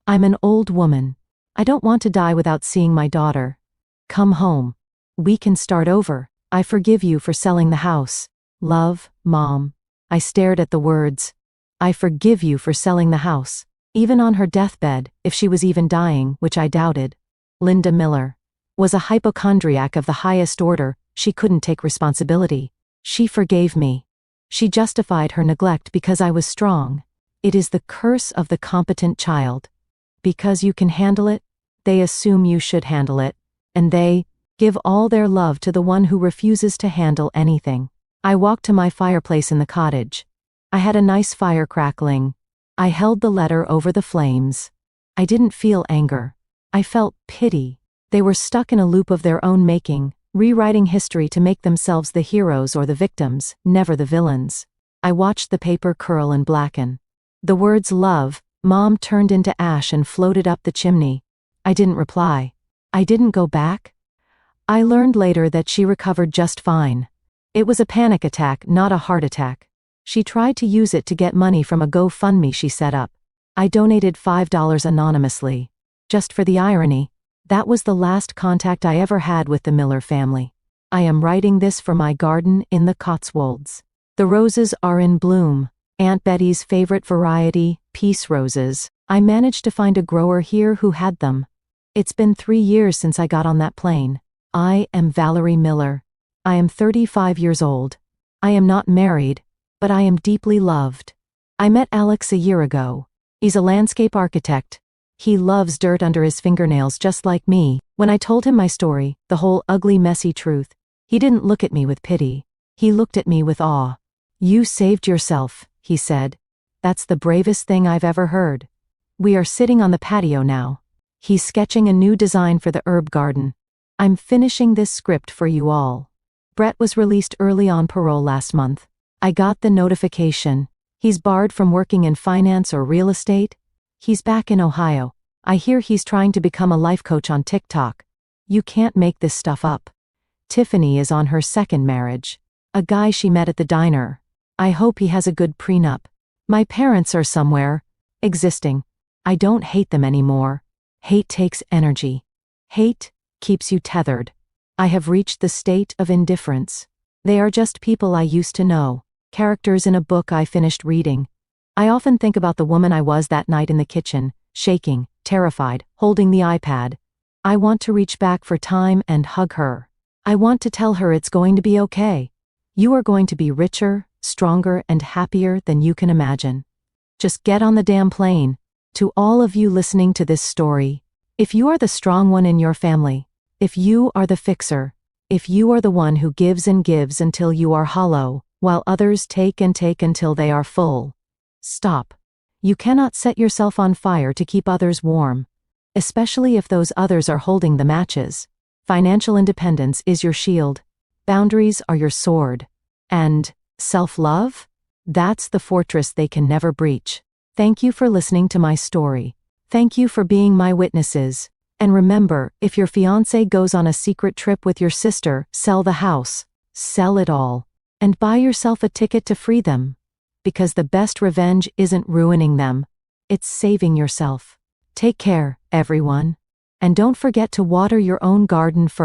I'm an old woman. I don't want to die without seeing my daughter. Come home. We can start over. I forgive you for selling the house. Love, Mom. I stared at the words. I forgive you for selling the house. Even on her deathbed, if she was even dying, which I doubted. Linda Miller was a hypochondriac of the highest order. She couldn't take responsibility. She forgave me. She justified her neglect because I was strong. It is the curse of the competent child. Because you can handle it, they assume you should handle it, and they give all their love to the one who refuses to handle anything. I walked to my fireplace in the cottage. I had a nice fire crackling. I held the letter over the flames. I didn't feel anger. I felt pity. They were stuck in a loop of their own making, rewriting history to make themselves the heroes or the victims, never the villains. I watched the paper curl and blacken. The words love, Mom turned into ash and floated up the chimney. I didn't reply. I didn't go back. I learned later that she recovered just fine. It was a panic attack, not a heart attack. She tried to use it to get money from a GoFundMe she set up. I donated $5 anonymously. Just for the irony, that was the last contact I ever had with the Miller family. I am writing this for my garden in the Cotswolds. The roses are in bloom. Aunt Betty's favorite variety, peace roses. I managed to find a grower here who had them. It's been 3 years since I got on that plane. I am Valerie Miller. I am 35 years old. I am not married, but I am deeply loved. I met Alex a year ago. He's a landscape architect. He loves dirt under his fingernails just like me. When I told him my story, the whole ugly, messy truth, he didn't look at me with pity. He looked at me with awe. "You saved yourself," he said. "That's the bravest thing I've ever heard." We are sitting on the patio now. He's sketching a new design for the herb garden. I'm finishing this script for you all. Brett was released early on parole last month. I got the notification. He's barred from working in finance or real estate. He's back in Ohio. I hear he's trying to become a life coach on TikTok. You can't make this stuff up. Tiffany is on her second marriage. A guy she met at the diner. I hope he has a good prenup. My parents are somewhere. Existing. I don't hate them anymore. Hate takes energy. Hate keeps you tethered. I have reached the state of indifference. They are just people I used to know. Characters in a book I finished reading. I often think about the woman I was that night in the kitchen, shaking, terrified, holding the iPad. I want to reach back for time and hug her. I want to tell her it's going to be okay. You are going to be richer, stronger, and happier than you can imagine. Just get on the damn plane. To all of you listening to this story, if you are the strong one in your family, if you are the fixer, if you are the one who gives and gives until you are hollow, while others take and take until they are full, stop. You cannot set yourself on fire to keep others warm, especially if those others are holding the matches. Financial independence is your shield. Boundaries are your sword. And self-love? That's the fortress they can never breach. Thank you for listening to my story. Thank you for being my witnesses. And remember, if your fiancé goes on a secret trip with your sister, sell the house. Sell it all. And buy yourself a ticket to free them. Because the best revenge isn't ruining them. It's saving yourself. Take care, everyone. And don't forget to water your own garden first.